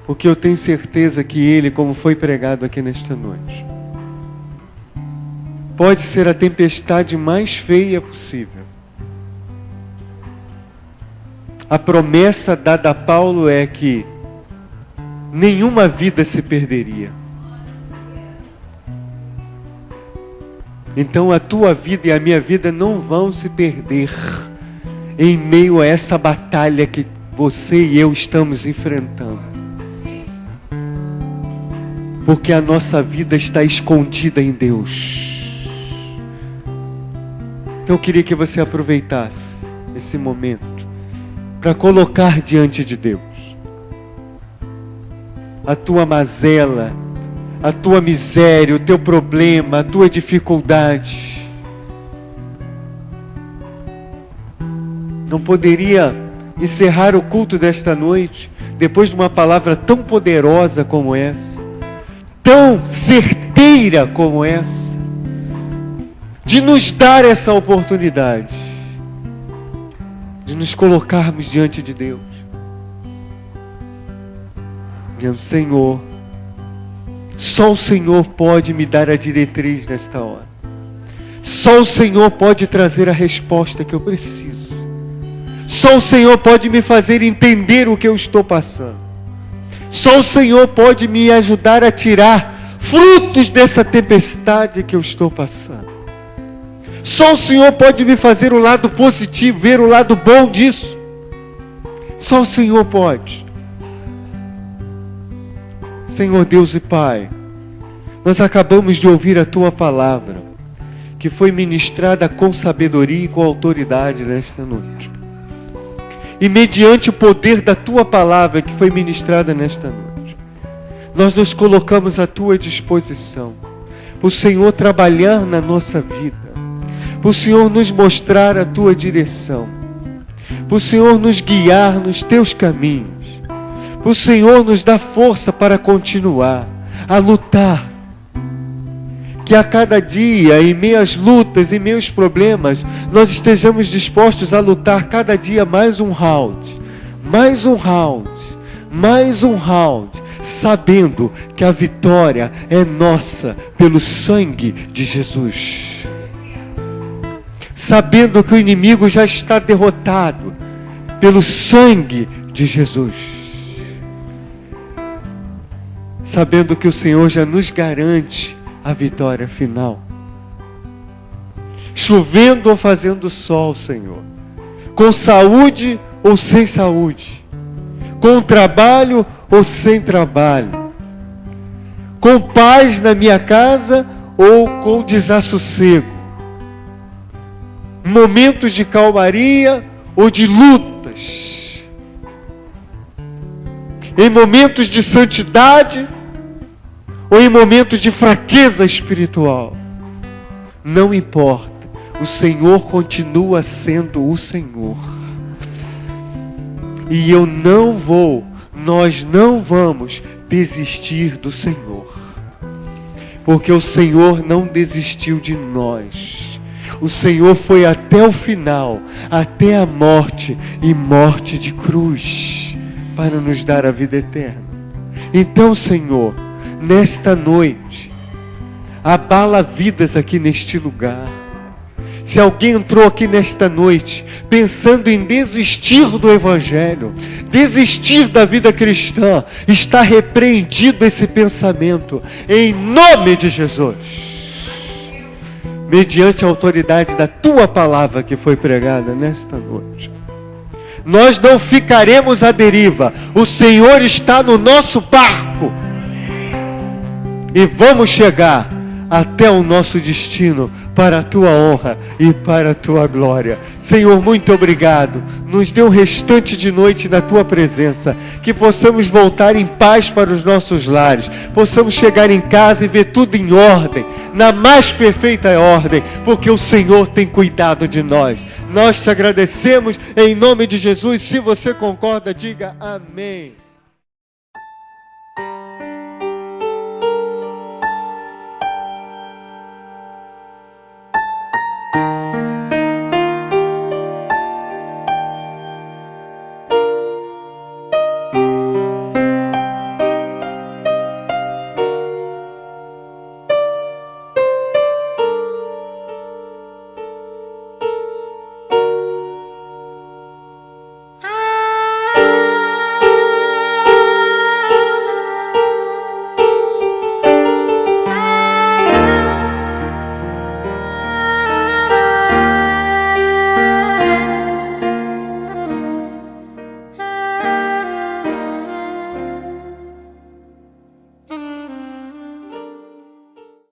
S2: Porque eu tenho certeza que ele, como foi pregado aqui nesta noite, pode ser a tempestade mais feia possível. A promessa dada a Paulo é que nenhuma vida se perderia. Então a tua vida e a minha vida não vão se perder em meio a essa batalha que você e eu estamos enfrentando. Porque a nossa vida está escondida em Deus. Então eu queria que você aproveitasse esse momento para colocar diante de Deus a tua mazela, a tua miséria, o teu problema, a tua dificuldade. Não poderia encerrar o culto desta noite depois de uma palavra tão poderosa como essa, tão certeira como essa, de nos dar essa oportunidade de nos colocarmos diante de Deus. Dizendo: Senhor, só o Senhor pode me dar a diretriz nesta hora. Só o Senhor pode trazer a resposta que eu preciso. Só o Senhor pode me fazer entender o que eu estou passando. Só o Senhor pode me ajudar a tirar frutos dessa tempestade que eu estou passando. Só o Senhor pode me fazer o lado positivo, ver o lado bom disso. Só o Senhor pode. Senhor Deus e Pai, nós acabamos de ouvir a Tua palavra, que foi ministrada com sabedoria e com autoridade nesta noite. E mediante o poder da Tua palavra que foi ministrada nesta noite, nós nos colocamos à Tua disposição, para o Senhor trabalhar na nossa vida, para o Senhor nos mostrar a Tua direção, para o Senhor nos guiar nos Teus caminhos, para o Senhor nos dar força para continuar a lutar. Que a cada dia, em meio às lutas, em meio aos problemas, nós estejamos dispostos a lutar cada dia mais um round, mais um round, mais um round, sabendo que a vitória é nossa pelo sangue de Jesus. Sabendo que o inimigo já está derrotado pelo sangue de Jesus. Sabendo que o Senhor já nos garante a vitória final. Chovendo ou fazendo sol, Senhor. Com saúde ou sem saúde. Com trabalho ou sem trabalho. Com paz na minha casa ou com desassossego. Momentos de calmaria ou de lutas. Em momentos de santidade ou em momentos de fraqueza espiritual. Não importa. O Senhor continua sendo o Senhor. E nós não vamos desistir do Senhor. Porque o Senhor não desistiu de nós. O Senhor foi até o final, até a morte e morte de cruz, para nos dar a vida eterna. Então, Senhor, nesta noite, abala vidas aqui neste lugar. Se alguém entrou aqui nesta noite pensando em desistir do Evangelho, desistir da vida cristã, está repreendido esse pensamento, em nome de Jesus. Mediante a autoridade da Tua palavra que foi pregada nesta noite. Nós não ficaremos à deriva. O Senhor está no nosso barco. E vamos chegar até o nosso destino para a Tua honra e para a Tua glória. Senhor, muito obrigado. Nos dê um restante de noite na Tua presença. Que possamos voltar em paz para os nossos lares. Possamos chegar em casa e ver tudo em ordem, na mais perfeita ordem, porque o Senhor tem cuidado de nós. Nós te agradecemos em nome de Jesus. Se você concorda, diga amém.